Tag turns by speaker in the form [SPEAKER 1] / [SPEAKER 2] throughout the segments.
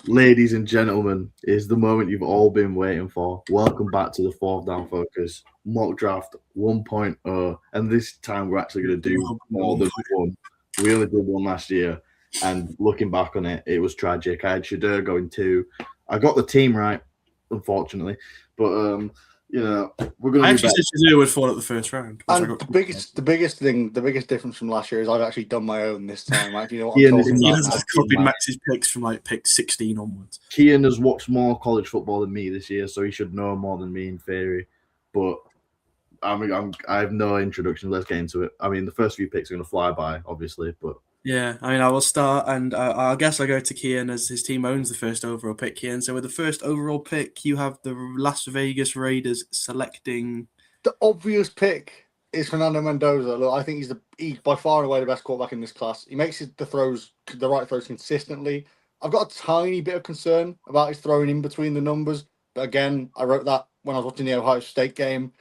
[SPEAKER 1] Ladies and gentlemen, is the moment you've all been waiting for. Welcome back to the Fourth Down Focus Mock Draft 1.0. And this time we're actually going to do more than one. We only did one last year. And looking back on it, it was tragic. I had Shadur going 2. I got the team right, unfortunately. But, we're going to
[SPEAKER 2] I actually said Shadur would fall at the first round.
[SPEAKER 3] And the biggest difference from last year is I've actually done my own this time. Like, you know what
[SPEAKER 1] Ian
[SPEAKER 3] I'm talking
[SPEAKER 1] is-
[SPEAKER 3] about?
[SPEAKER 2] I've copied Max's picks from like pick 16 onwards.
[SPEAKER 1] Kian has watched more college football than me this year, so he should know more than me in theory. But I have no introduction. Let's get into it. I mean, the first few picks are going to fly by, obviously, but
[SPEAKER 2] Yeah, I mean, I will start, and I guess I go to Kian as his team owns the first overall pick, Kian. So with the first overall pick, you have the Las Vegas Raiders selecting.
[SPEAKER 3] The obvious pick is Fernando Mendoza. Look, I think he's by far and away the best quarterback in this class. He makes the right throws consistently. I've got a tiny bit of concern about his throwing in between the numbers, but again, I wrote that when I was watching the Ohio State game,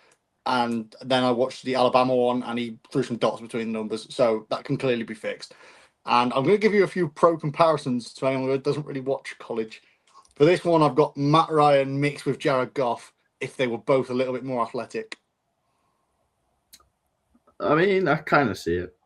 [SPEAKER 3] and then I watched the Alabama one, and he threw some dots between the numbers, so that can clearly be fixed. And I'm going to give you a few pro comparisons to anyone who doesn't really watch college. For this one, I've got Matt Ryan mixed with Jared Goff if they were both a little bit more athletic.
[SPEAKER 1] I mean, I kind of see it.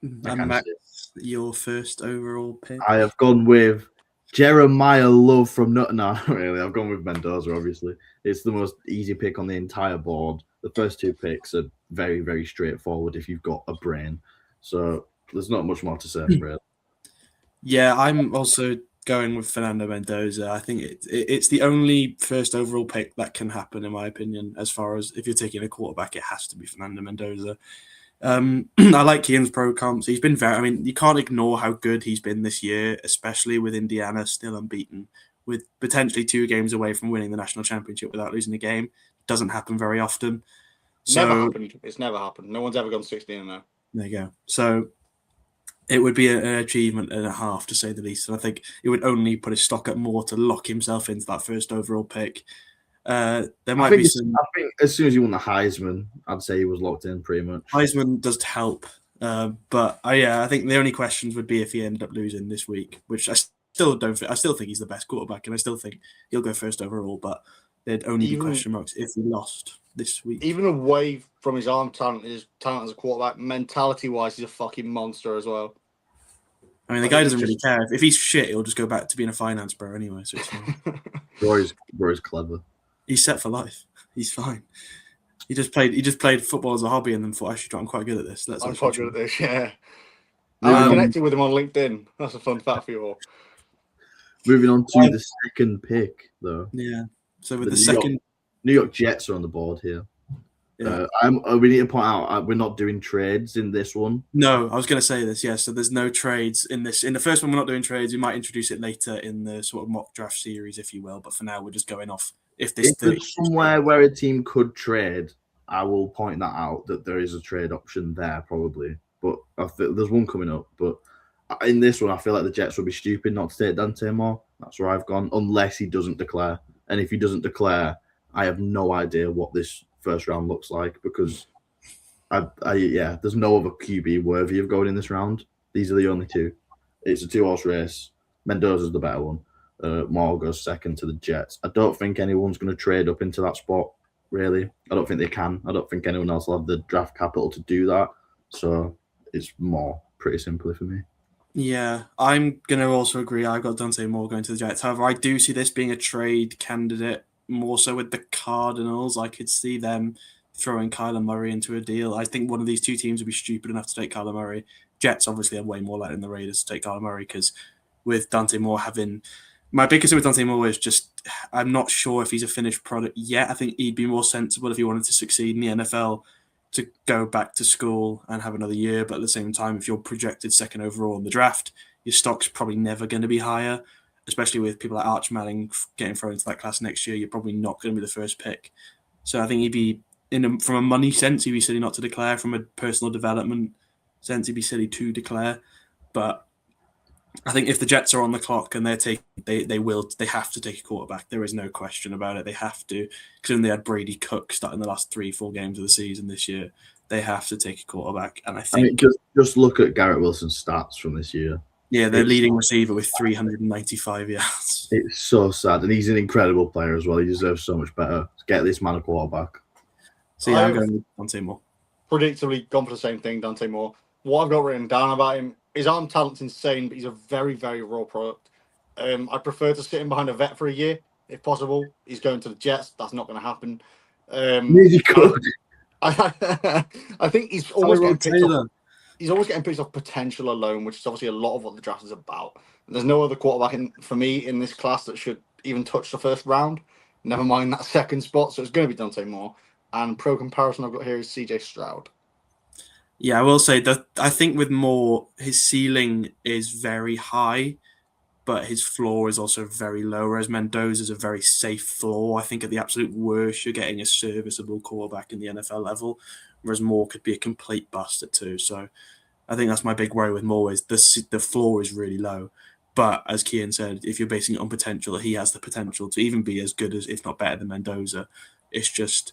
[SPEAKER 2] And Max, your first overall pick.
[SPEAKER 1] I have gone with Jeremiah Love from Nottingham. Really, I've gone with Mendoza. Obviously, it's the most easy pick on the entire board. The first two picks are very, very straightforward if you've got a brain. So there's not much more to say, really.
[SPEAKER 2] Yeah, I'm also going with Fernando Mendoza. I think it's the only first overall pick that can happen, in my opinion. As far as if you're taking a quarterback, it has to be Fernando Mendoza. I like Kian's pro comps. He's been very. I mean, you can't ignore how good he's been this year, especially with Indiana still unbeaten, with potentially 2 games away from winning the national championship without losing a game. Doesn't happen very often.
[SPEAKER 3] Never happened. It's never happened. No one's ever gone 16-0.
[SPEAKER 2] There you go. So it would be an achievement and a half, to say the least. And I think it would only put his stock up more to lock himself into that first overall pick. There might be some.
[SPEAKER 1] I think as soon as he won the Heisman, I'd say he was locked in pretty much.
[SPEAKER 2] Heisman does help, but I think the only questions would be if he ended up losing this week, which I still don't. I still think he's the best quarterback, and I still think he'll go first overall. But there'd only be question marks if he lost this week.
[SPEAKER 3] Even away from his arm talent, his talent as a quarterback, mentality-wise, he's a fucking monster as well.
[SPEAKER 2] I mean, the guy doesn't really care. If he's shit, he'll just go back to being a finance bro anyway. So it's fine.
[SPEAKER 1] Roy's clever.
[SPEAKER 2] He's set for life. He's fine. He just played football as a hobby and then thought, actually, I'm quite good at this.
[SPEAKER 3] I'm quite good at this, yeah. I'm connected with him on LinkedIn. That's a fun fact for you all.
[SPEAKER 1] Moving on to the second pick, though.
[SPEAKER 2] Yeah. So with the second...
[SPEAKER 1] New York Jets are on the board here. Yeah. We need to point out we're not doing trades in this one.
[SPEAKER 2] No, I was going to say this. Yeah, so there's no trades in this. In the first one, we're not doing trades. We might introduce it later in the sort of mock draft series, if you will. But for now, we're just going off. If there's
[SPEAKER 1] somewhere where a team could trade, I will point that out that there is a trade option there probably. But there's one coming up. But in this one, I feel like the Jets would be stupid not to take Dante Moore. That's where I've gone, unless he doesn't declare. And if he doesn't declare, I have no idea what this first round looks like because there's no other QB worthy of going in this round. These are the only two. It's a 2-horse race. Mendoza's the better one. Moore goes second to the Jets. I don't think anyone's going to trade up into that spot, really. I don't think they can. I don't think anyone else will have the draft capital to do that. So it's Moore, pretty simply for me.
[SPEAKER 2] Yeah, I'm going to also agree. I've got Dante Moore going to the Jets. However, I do see this being a trade candidate more so with the Cardinals. I could see them throwing Kyler Murray into a deal. I think one of these two teams would be stupid enough to take Kyler Murray. Jets obviously are way more likely than the Raiders to take Kyler Murray because with Dante Moore having... My big concern with Dante Moore is just I'm not sure if he's a finished product yet. I think he'd be more sensible if he wanted to succeed in the NFL to go back to school and have another year. But at the same time, if you're projected second overall in the draft, your stock's probably never going to be higher, especially with people like Arch Manning getting thrown into that class next year. You're probably not going to be the first pick. So I think he'd be, from a money sense, he'd be silly not to declare. From a personal development sense, he'd be silly to declare. But I think if the Jets are on the clock and they have to take a quarterback. There is no question about it. They have to, because they had Brady Cook starting the last 3-4 games of the season this year. They have to take a quarterback, and I think
[SPEAKER 1] just look at Garrett Wilson's stats from this year.
[SPEAKER 2] Yeah, their leading receiver with 395 yards.
[SPEAKER 1] It's so sad, and he's an incredible player as well. He deserves so much better. Get this man a quarterback.
[SPEAKER 2] So yeah, I'm going with Dante Moore.
[SPEAKER 3] Predictably gone for the same thing, Dante Moore. What I've got written down about him, his arm talent's insane, but he's a very, very raw product. I prefer to sit him behind a vet for a year, if possible. He's going to the Jets. That's not going to happen.
[SPEAKER 1] Maybe could.
[SPEAKER 3] I think he's always getting picked up. He's always getting picked off potential alone, which is obviously a lot of what the draft is about. And there's no other quarterback for me in this class that should even touch the first round. Never mind that second spot. So it's going to be Dante Moore. And pro comparison I've got here is CJ Stroud.
[SPEAKER 2] Yeah, I will say that I think with Moore, his ceiling is very high, but his floor is also very low, whereas Mendoza is a very safe floor. I think at the absolute worst, you're getting a serviceable quarterback in the NFL level, whereas Moore could be a complete bust at 2. So I think that's my big worry with Moore is the floor is really low. But as Kian said, if you're basing it on potential, he has the potential to even be as good as, if not better than Mendoza. It's just,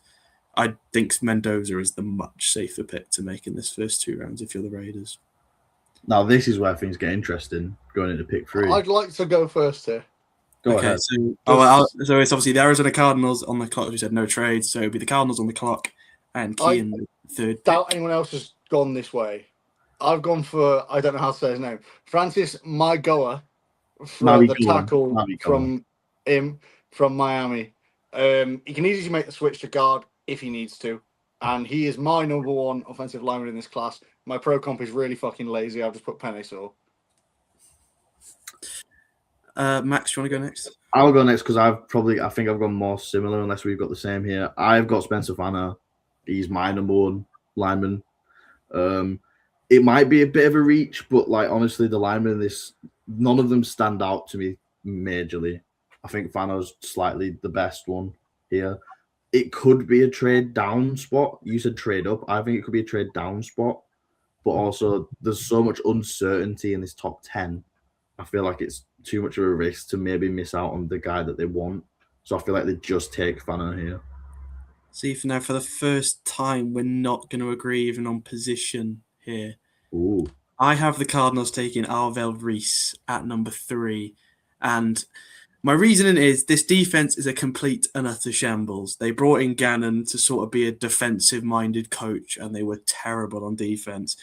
[SPEAKER 2] I think Mendoza is the much safer pick to make in this first 2 rounds if you're the Raiders.
[SPEAKER 1] Now, this is where things get interesting going into pick 3.
[SPEAKER 3] I'd like to go first here.
[SPEAKER 1] Go ahead.
[SPEAKER 2] So it's obviously the Arizona Cardinals on the clock. We said no trades, so it'd be the Cardinals on the clock and Kian the third.
[SPEAKER 3] Doubt anyone else has gone this way. I've gone for, I don't know how to say his name, Francis Maigoa from the tackle from Miami. He can easily make the switch to guard if he needs to, and he is my number 1 offensive lineman in this class. My pro comp is really fucking lazy. I've just put Penny Saw.
[SPEAKER 2] Max, do you want to go next?
[SPEAKER 1] I'll go next because I think I've gone more similar unless we've got the same here. I've got Spencer Fanner. He's my number 1 lineman. It might be a bit of a reach, but like honestly, the linemen in this, none of them stand out to me majorly. I think Fanner's slightly the best one here. It could be a trade down spot. You said trade up. I think it could be a trade down spot. But also, there's so much uncertainty in this top 10. I feel like it's too much of a risk to maybe miss out on the guy that they want. So I feel like they just take Fanner here.
[SPEAKER 2] See, for now, for the first time, we're not going to agree even on position here.
[SPEAKER 1] Ooh.
[SPEAKER 2] I have the Cardinals taking Arvell Reese at number 3. And my reasoning is this defense is a complete and utter shambles. They brought in Gannon to sort of be a defensive-minded coach, and they were terrible on defense.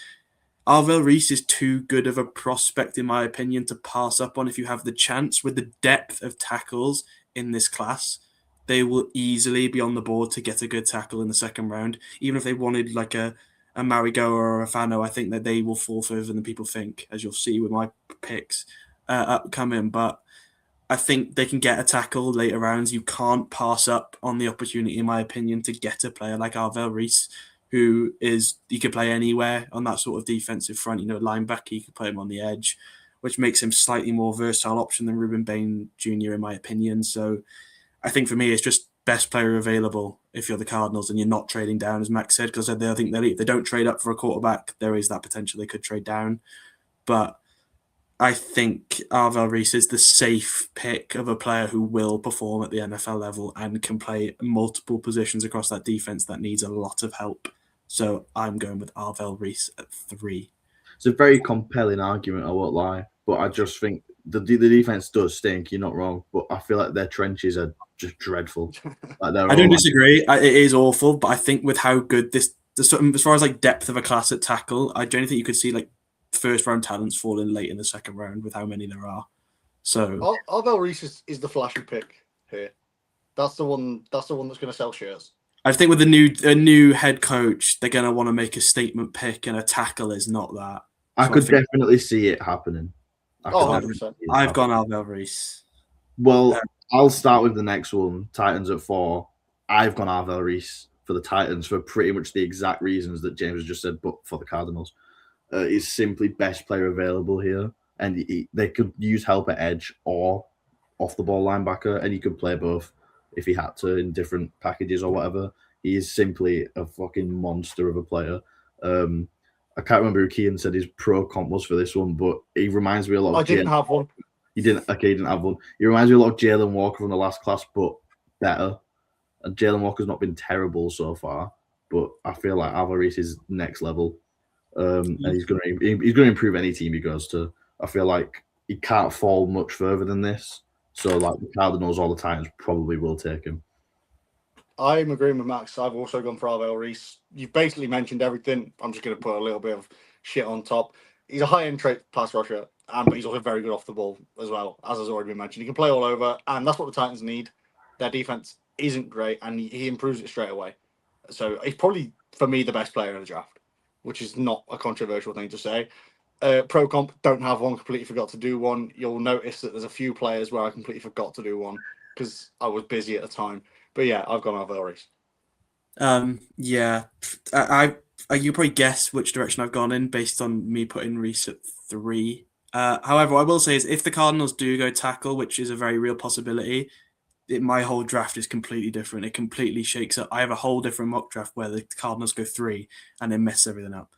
[SPEAKER 2] Arvell Reese is too good of a prospect, in my opinion, to pass up on if you have the chance. With the depth of tackles in this class, they will easily be on the board to get a good tackle in the second round. Even if they wanted like a Marigoa or a Fano, I think that they will fall further than people think, as you'll see with my picks upcoming. But I think they can get a tackle later rounds. You can't pass up on the opportunity, in my opinion, to get a player like Arvell Reese, who is, you could play anywhere on that sort of defensive front. You know, linebacker, you could play him on the edge, which makes him slightly more versatile option than Ruben Bain Jr., in my opinion. So I think for me, it's just best player available if you're the Cardinals and you're not trading down, as Max said, because I think if they don't trade up for a quarterback, there is that potential they could trade down. But I think Arvell Reese is the safe pick of a player who will perform at the NFL level and can play multiple positions across that defense that needs a lot of help. So I'm going with Arvell Reese at 3.
[SPEAKER 1] It's a very compelling argument, I won't lie. But I just think the defense does stink, you're not wrong. But I feel like their trenches are just dreadful. Like
[SPEAKER 2] I don't disagree. It is awful, but I think with how good as far as like depth of a class at tackle, I don't think you could see like first round talents falling late in the second round with how many there are. So
[SPEAKER 3] Arvell Reese is the flashy pick here. That's the one that's going to sell shares.
[SPEAKER 2] I think with a new head coach, they're going to want to make a statement pick, and a tackle is not that.
[SPEAKER 1] I could definitely see it happening.
[SPEAKER 3] I've
[SPEAKER 2] gone Arvell Reese.
[SPEAKER 1] Well, I'll start with the next one. Titans at 4. I've gone Arvell Reese for the Titans for pretty much the exact reasons that James has just said, but for the Cardinals. He's simply best player available here. And they could use help at edge or off-the-ball linebacker, and he could play both if he had to in different packages or whatever. He is simply a fucking monster of a player. I can't remember who Kian said his pro comp was for this one, but he reminds me a lot of...
[SPEAKER 3] I didn't have one.
[SPEAKER 1] You didn't? Okay, you didn't have one. He reminds me a lot of Jalen Walker from the last class, but better. And Jalen Walker's not been terrible so far, but I feel like Arvell Reese is next level. And he's going to improve any team he goes to. I feel like he can't fall much further than this. So, like, the Cardinals or the Titans probably will take him.
[SPEAKER 3] I'm agreeing with Max. I've also gone for Arvell Reese. You've basically mentioned everything. I'm just going to put a little bit of shit on top. He's a high-end pass rusher, but he's also very good off the ball as well, as has already been mentioned. He can play all over, and that's what the Titans need. Their defense isn't great, and he improves it straight away. So he's probably, for me, the best player in the draft, which is not a controversial thing to say. Pro comp, don't have one, completely forgot to do one. You'll notice that there's a few players where I completely forgot to do one because I was busy at the time. But yeah, I've gone Arvell Reese.
[SPEAKER 2] Yeah, I you probably guess which direction I've gone in based on me putting Reese at 3. However, what I will say is if the Cardinals do go tackle, which is a very real possibility, my whole draft is completely different. It completely shakes up. I have a whole different mock draft where the Cardinals go 3 and they mess everything up.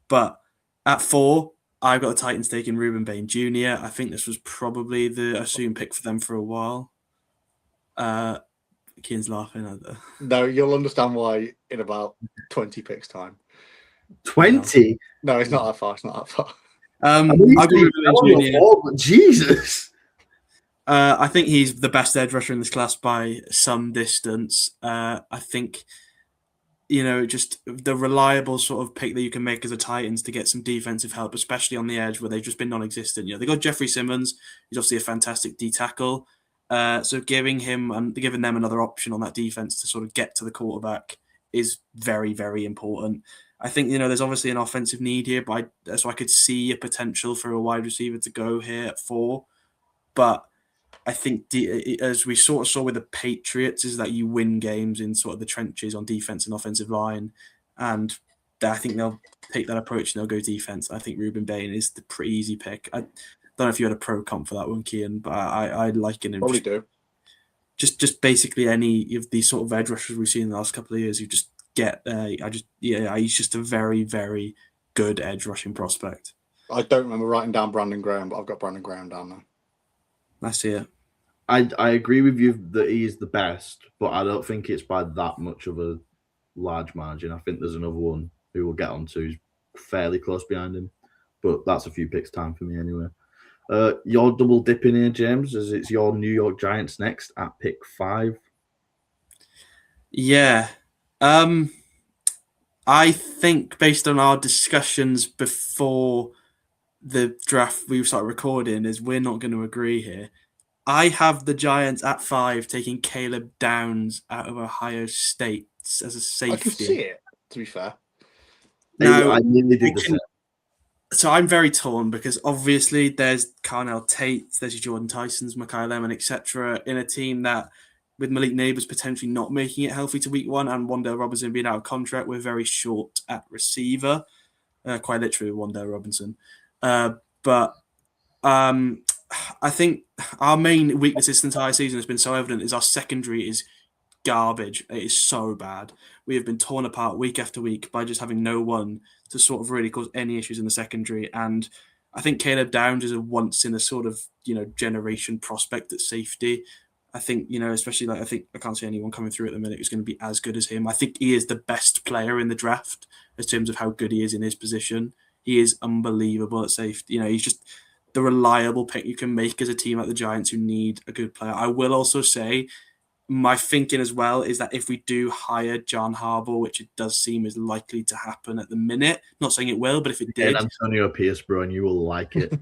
[SPEAKER 2] But at 4, I've got the Titans taking Ruben Bain Jr. I think this was probably the assumed pick for them for a while. Kian's laughing at that.
[SPEAKER 3] No, you'll understand why in about 20 picks time.
[SPEAKER 1] 20?
[SPEAKER 3] No, it's not that far. It's not that far.
[SPEAKER 2] I'll go Ruben Bain Jr.
[SPEAKER 1] But Jesus.
[SPEAKER 2] I think he's the best edge rusher in this class by some distance. I think, just the reliable sort of pick that you can make as a Titans to get some defensive help, especially on the edge where they've just been non-existent. They got Jeffrey Simmons, who's obviously a fantastic D tackle. So giving them another option on that defense to sort of get to the quarterback is very, very important. I think, there's obviously an offensive need here, but so I could see a potential for a wide receiver to go here at 4. But I think as we sort of saw with the Patriots, is that you win games in sort of the trenches on defense and offensive line. And I think they'll take that approach and they'll go defense. I think Ruben Bain is the pretty easy pick. I don't know if you had a pro comp for that one, Kian, but I like him.
[SPEAKER 3] Probably do.
[SPEAKER 2] Just basically any of these sort of edge rushers we've seen in the last couple of years, you just get he's just a very, very good edge rushing prospect.
[SPEAKER 3] I don't remember writing down Brandon Graham, but I've got Brandon Graham down there.
[SPEAKER 2] I see it.
[SPEAKER 1] I agree with you that he is the best, but I don't think it's by that much of a large margin. I think there's another one who we'll get on to who's fairly close behind him, but that's a few picks time for me anyway. You're double dipping here, James, as it's your New York Giants next at pick 5.
[SPEAKER 2] Yeah. I think based on our discussions before the draft we started recording is we're not going to agree here. I have the Giants at 5 taking Caleb Downs out of Ohio State as a safety.
[SPEAKER 3] I can see it, to be fair.
[SPEAKER 2] Now,
[SPEAKER 1] I nearly did the same.
[SPEAKER 2] So I'm very torn because obviously there's Carnell Tate, there's Jordan Tysons, Mekhi Lemon, etc. in a team that with Malik Neighbors potentially not making it healthy to week 1 and Wan'Dale Robinson being out of contract, we're very short at receiver. Quite literally Wan'Dale Robinson. But I think our main weakness this entire season has been so evident is our secondary is garbage. It is so bad. We have been torn apart week after week by just having no one to sort of really cause any issues in the secondary. And I think Caleb Downs is a once in a sort of, generation prospect at safety. I think, especially I think I can't see anyone coming through at the minute who's going to be as good as him. I think he is the best player in the draft in terms of how good he is in his position. He is unbelievable at safety. He's just the reliable pick you can make as a team like the Giants who need a good player. I will also say my thinking as well is that if we do hire John Harbaugh, which it does seem is likely to happen at the minute, not saying it will, but if it did,
[SPEAKER 1] Antonio Pierce, bro, and you will like it.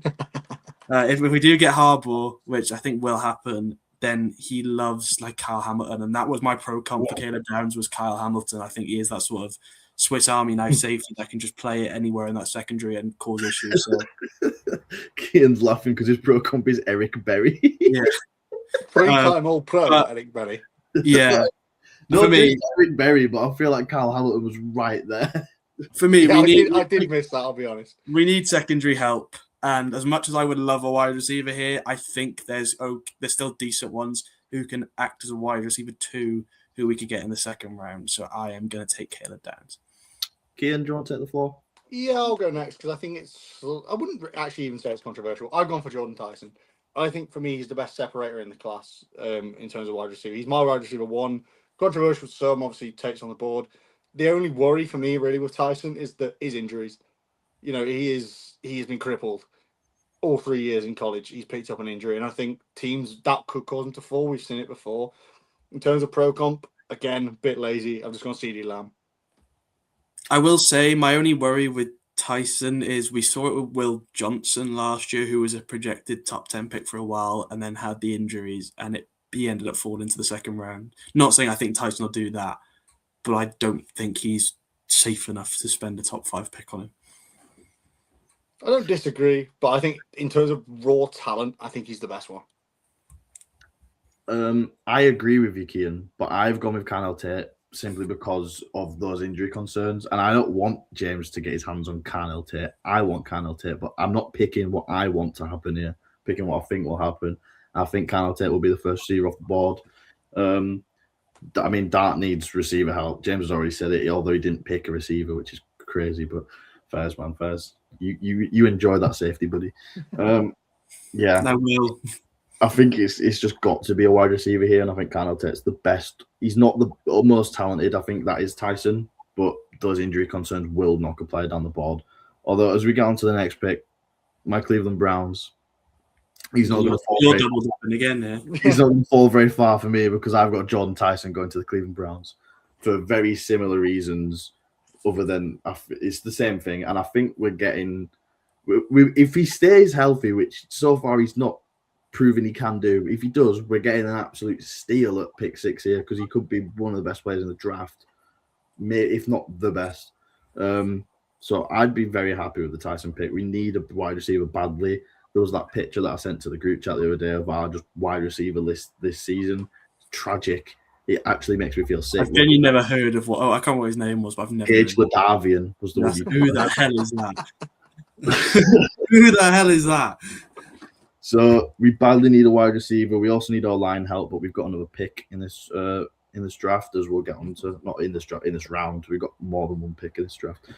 [SPEAKER 2] if we do get Harbaugh, which I think will happen, then he loves like Kyle Hamilton, and that was my pro comp for Caleb Downs was Kyle Hamilton. I think he is that sort of Swiss Army knife safety that can just play it anywhere in that secondary and cause issues. So.
[SPEAKER 1] Kian's laughing because his pro comp is Eric Berry.
[SPEAKER 2] Yeah.
[SPEAKER 3] 3-time All-Pro, Eric Berry.
[SPEAKER 2] Yeah.
[SPEAKER 1] For me, Eric Berry, but I feel like Kyle Hamilton was right there.
[SPEAKER 2] For me,
[SPEAKER 3] I did miss that, I'll be honest.
[SPEAKER 2] We need secondary help. And as much as I would love a wide receiver here, I think there's still decent ones who can act as a wide receiver 2 who we could get in the second round. So I am going to take Caleb Downs.
[SPEAKER 1] Kian, do you want to take the floor?
[SPEAKER 3] Yeah, I'll go next because I think I wouldn't actually even say it's controversial. I've gone for Jordan Tyson. I think for me, he's the best separator in the class in terms of wide receiver. He's my wide receiver 1. Controversial to some, obviously, takes on the board. The only worry for me really with Tyson is his injuries. He has been crippled all 3 years in college, he's picked up an injury, and I think teams that could cause him to fall. We've seen it before. In terms of pro comp, again, a bit lazy. I'm just going to CD Lamb.
[SPEAKER 2] I will say my only worry with Tyson is we saw it with Will Johnson last year, who was a projected top 10 pick for a while and then had the injuries, and he ended up falling into the second round. Not saying I think Tyson will do that, but I don't think he's safe enough to spend a top 5 pick on him.
[SPEAKER 3] I don't disagree, but I think in terms of raw talent, I think he's the best one.
[SPEAKER 1] I agree with you, Kian, but I've gone with Carnell Tate simply because of those injury concerns. And I don't want James to get his hands on Carnell Tate. I want Carnell Tate, but I'm not picking what I want to happen here, picking what I think will happen. I think Carnell Tate will be the first receiver off the board. I mean, Dart needs receiver help. James has already said it, although he didn't pick a receiver, which is crazy, but fairs, man, fairs. You enjoy that safety, buddy. Yeah.
[SPEAKER 2] I will.
[SPEAKER 1] I think it's just got to be a wide receiver here, and I think Carnell Tate's the best. He's not the most talented. I think that is Tyson, but those injury concerns will knock a player down the board. Although, as we get on to the next pick, my Cleveland Browns, he's not going to fall.
[SPEAKER 2] You're double dipping again, yeah.
[SPEAKER 1] He's not going to fall very far for me because I've got Jordan Tyson going to the Cleveland Browns for very similar reasons. Other than it's the same thing, and I think we're getting. If he stays healthy, which so far he's not proven he can do. If he does, we're getting an absolute steal at pick 6 here because he could be one of the best players in the draft, if not the best. So I'd be very happy with the Tyson pick. We need a wide receiver badly. There was that picture that I sent to the group chat the other day of our just wide receiver list this season. It's tragic. It actually makes me feel sick.
[SPEAKER 2] I've genuinely never heard of what. Oh, I can't remember what his name was, but I've never.
[SPEAKER 1] Gage Ladavian was the one.
[SPEAKER 2] Who the hell is that? Who the hell is that?
[SPEAKER 1] So we badly need a wide receiver. We also need our line help, but we've got another pick in this draft, as we'll get on to. Not in this draft, in this round. We've got more than one pick in this draft.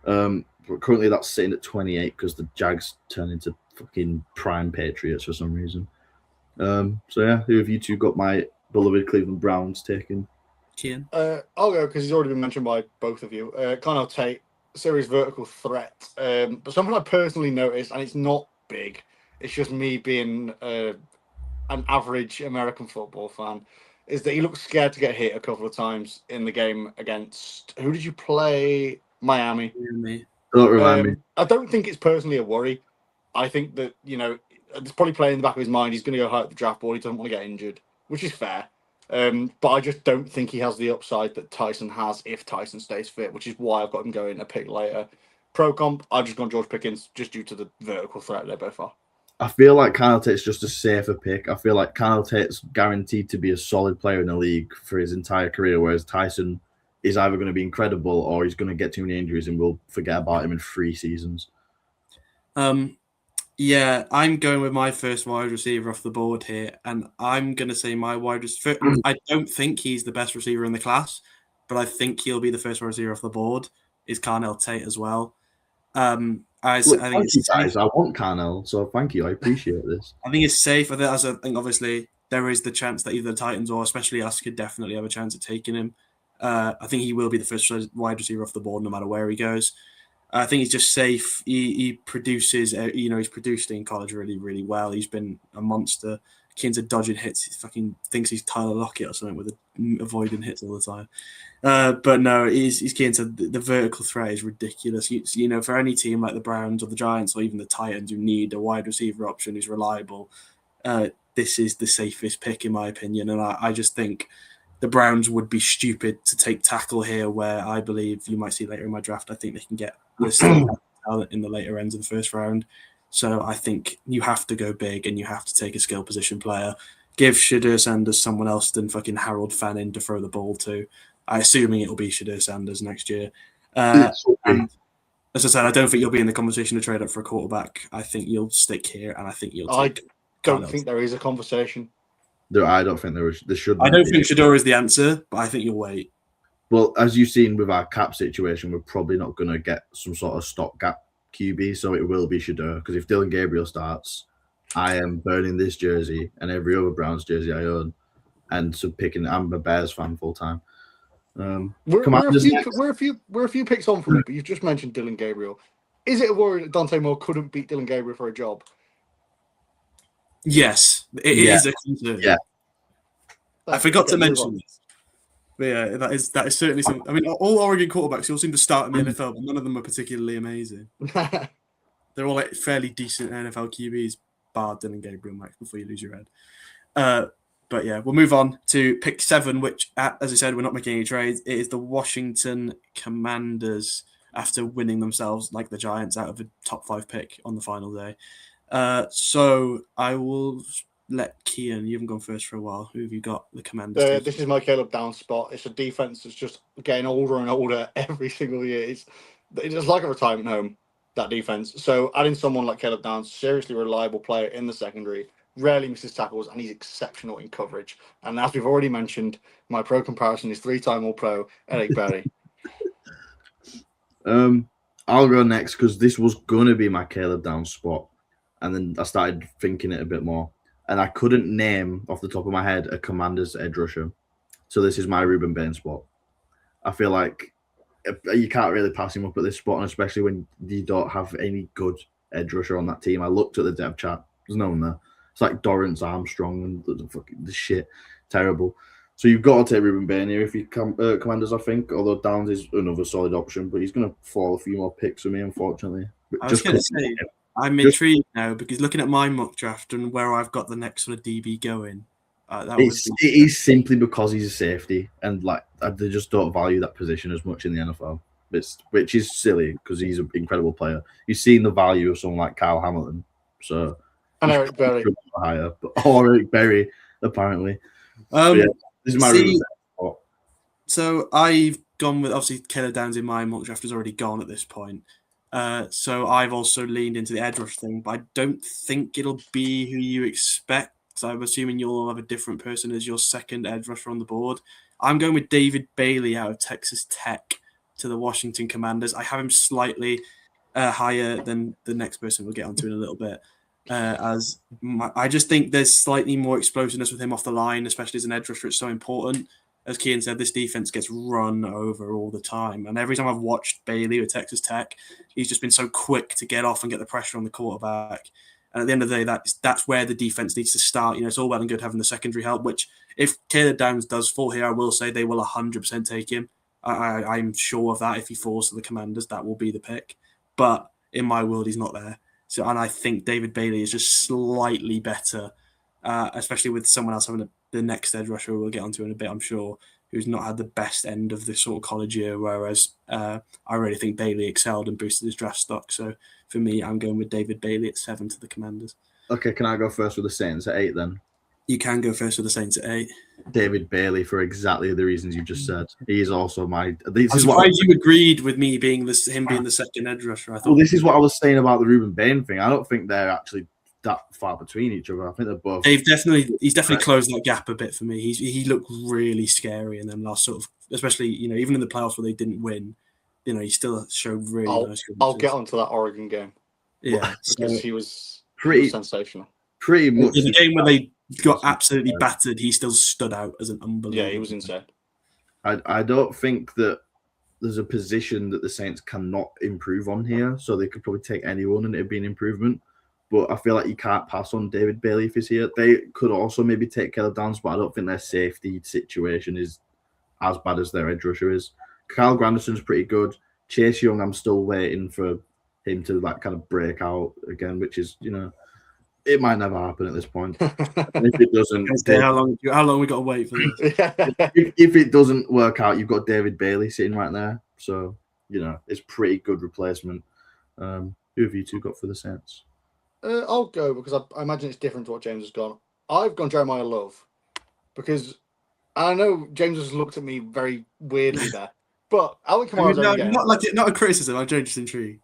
[SPEAKER 1] But currently that's sitting at 28 because the Jags turn into fucking prime Patriots for some reason. So yeah, who have you two got my beloved Cleveland Browns taking?
[SPEAKER 2] Kian?
[SPEAKER 3] I'll go because he's already been mentioned by both of you. Carnell Tate, serious vertical threat. But something I personally noticed, and it's not big, it's just me being an average American football fan, is that he looks scared to get hit a couple of times in the game against, who did you play? Miami.
[SPEAKER 1] Don't remind me.
[SPEAKER 3] I don't think it's personally a worry. I think that, it's probably playing in the back of his mind. He's going to go high at the draft board. He doesn't want to get injured, which is fair. But I just don't think he has the upside that Tyson has if Tyson stays fit, which is why I've got him going a pick later. Pro comp, I've just gone George Pickens just due to the vertical threat they both are.
[SPEAKER 1] I feel like Carnell Tate's just a safer pick. I feel like Carnell Tate's guaranteed to be a solid player in the league for his entire career, whereas Tyson is either going to be incredible or he's going to get too many injuries and we'll forget about him in 3 seasons.
[SPEAKER 2] Yeah, I'm going with my first wide receiver off the board here, and I'm going to say my wide receiver. I don't think he's the best receiver in the class, but I think he'll be the first wide receiver off the board. Is Carnell Tate as well? I think
[SPEAKER 1] thank you guys. I want Carnell, so thank you. I appreciate this.
[SPEAKER 2] I think it's safe. I think obviously there is the chance that either the Titans or especially us could definitely have a chance at taking him. I think he will be the first wide receiver off the board no matter where he goes. I think he's just safe. He produces, he's produced in college really, really well. He's been a monster. Kids are dodging hits. He fucking thinks he's Tyler Lockett or something with avoiding hits all the time. But no, he's keen to the vertical threat is ridiculous. For any team like the Browns or the Giants or even the Titans who need a wide receiver option who's reliable, this is the safest pick in my opinion. And I just think the Browns would be stupid to take tackle here, where I believe you might see later in my draft. I think they can get talent in the later ends of the first round. So I think you have to go big and you have to take a skill position player. Give Shadur Sanders someone else than fucking Harold Fannin to throw the ball to. I'm assuming it'll be Shadur Sanders next year. And as I said, I don't think you'll be in the conversation to trade up for a quarterback. I think you'll stick here, and I think you'll take.
[SPEAKER 3] I don't think there is a conversation.
[SPEAKER 1] I don't think there should.
[SPEAKER 2] I don't think Shadur is the answer, but I think you'll wait.
[SPEAKER 1] Well, as you've seen with our cap situation, we're probably not going to get some sort of stopgap QB, so it will be Shadur. Because if Dylan Gabriel starts, I am burning this jersey and every other Browns jersey I own, and so I'm a Bears fan full time.
[SPEAKER 3] We're a few picks on from it, but you've just mentioned Dylan Gabriel. Is it a worry that Dante Moore couldn't beat Dylan Gabriel for a job?
[SPEAKER 2] Yes, it
[SPEAKER 1] Yeah.
[SPEAKER 2] is a concern.
[SPEAKER 1] Yeah.
[SPEAKER 2] I forgot to
[SPEAKER 3] Okay, move
[SPEAKER 2] mention
[SPEAKER 3] on.
[SPEAKER 2] this. But yeah, that is certainly something. I mean, all Oregon quarterbacks all seem to start in the NFL, but none of them are particularly amazing. They're all like fairly decent NFL QBs, bar Dylan Gabriel, Max, before you lose your head. But yeah, we'll move on to pick 7, which, as I said, we're not making any trades. It is the Washington Commanders after winning themselves, like the Giants, out of a top 5 pick on the final day. So I will let Kian, you haven't gone first for a while. Who have you got? The Commanders.
[SPEAKER 3] This is my Caleb Downs spot. It's a defense that's just getting older and older every single year. It's like a retirement home, that defense. So adding someone like Caleb Downs, seriously reliable player in the secondary, rarely misses tackles, and he's exceptional in coverage. And as we've already mentioned, my pro comparison is 3-time All-Pro Eric Berry.
[SPEAKER 1] I'll go next because this was gonna be my Caleb Downs spot, and then I started thinking it a bit more, and I couldn't name off the top of my head a Commanders edge rusher. So this is my Ruben Bain spot. I feel like you can't really pass him up at this spot, and especially when you don't have any good edge rusher on that team. I looked at the depth chart. There's no one there. It's like Dorrance Armstrong and the shit. Terrible. So you've got to take Ruben Bain here if you Commanders, I think. Although Downs is another solid option, but he's going to fall a few more picks for me, unfortunately.
[SPEAKER 2] I was going to say, I'm intrigued now because looking at my mock draft and where I've got the next sort of DB going,
[SPEAKER 1] it is simply because he's a safety, and like they just don't value that position as much in the NFL. Which is silly because he's an incredible player. You've seen the value of someone like Kyle Hamilton, so
[SPEAKER 3] and Eric Berry
[SPEAKER 1] higher, or Eric Berry apparently. Yeah, this is my spot.
[SPEAKER 2] So I've gone with obviously Caleb Downs in my mock draft has already gone at this point. So I've also leaned into the edge rush thing, but I don't think it'll be who you expect. So I'm assuming you'll have a different person as your second edge rusher on the board. I'm going with David Bailey out of Texas Tech to the Washington Commanders. I have him slightly higher than the next person we'll get onto in a little bit. I just think there's slightly more explosiveness with him off the line, especially as an edge rusher. It's so important. As Kian said, this defense gets run over all the time. And every time I've watched Bailey with Texas Tech, he's just been so quick to get off and get the pressure on the quarterback. And at the end of the day, that's where the defense needs to start. You know, it's all well and good having the secondary help, which if Caleb Downs does fall here, I will say they will 100% take him. I'm sure of that. If he falls to the Commanders, that will be the pick. But in my world, he's not there. So, and I think David Bailey is just slightly better, especially with someone else having the next edge rusher we'll get onto in a bit, I'm sure, who's not had the best end of this sort of college year, whereas I really think Bailey excelled and boosted his draft stock. So for me, I'm going with David Bailey at 7 to the Commanders.
[SPEAKER 1] Okay, can I go first with the Saints at 8 then?
[SPEAKER 2] You can go first with the Saints at 8.
[SPEAKER 1] David Bailey for exactly the reasons you just said. He is also my.
[SPEAKER 2] I'm surprised you agreed with me being him being the second edge rusher. I thought.
[SPEAKER 1] Well, this is what I was saying about the Ruben Bain thing. I don't think they're actually that far between each other. I think they're both.
[SPEAKER 2] He's definitely closed that gap a bit for me. He looked really scary in them last sort of, especially even in the playoffs where they didn't win. He still showed really nice.
[SPEAKER 3] I'll get onto that Oregon game.
[SPEAKER 2] Yeah,
[SPEAKER 3] because he was
[SPEAKER 1] pretty
[SPEAKER 3] sensational.
[SPEAKER 1] Pretty much
[SPEAKER 2] in the game where they got absolutely battered, he still stood out as an unbelievable.
[SPEAKER 3] Yeah, he was insane.
[SPEAKER 1] I don't think that there's a position that the Saints cannot improve on here, so they could probably take anyone and it'd be an improvement. But I feel like you can't pass on David Bailey if he's here. They could also maybe take Caleb Downs, but I don't think their safety situation is as bad as their edge rusher is. Kyle Granderson's pretty good. Chase Young, I'm still waiting for him to kind of break out again, which is, it might never happen at this point. And if it doesn't,
[SPEAKER 2] how long we got to wait for this?
[SPEAKER 1] if it doesn't work out, you've got David Bailey sitting right there. So, it's pretty good replacement. Who have you two got for the Saints?
[SPEAKER 3] I'll go because I imagine it's different to what James has gone. I've gone Jeremiah Love because I know James has looked at me very weirdly there. But Alvin Kamara's
[SPEAKER 2] not a criticism. I'm just intrigued.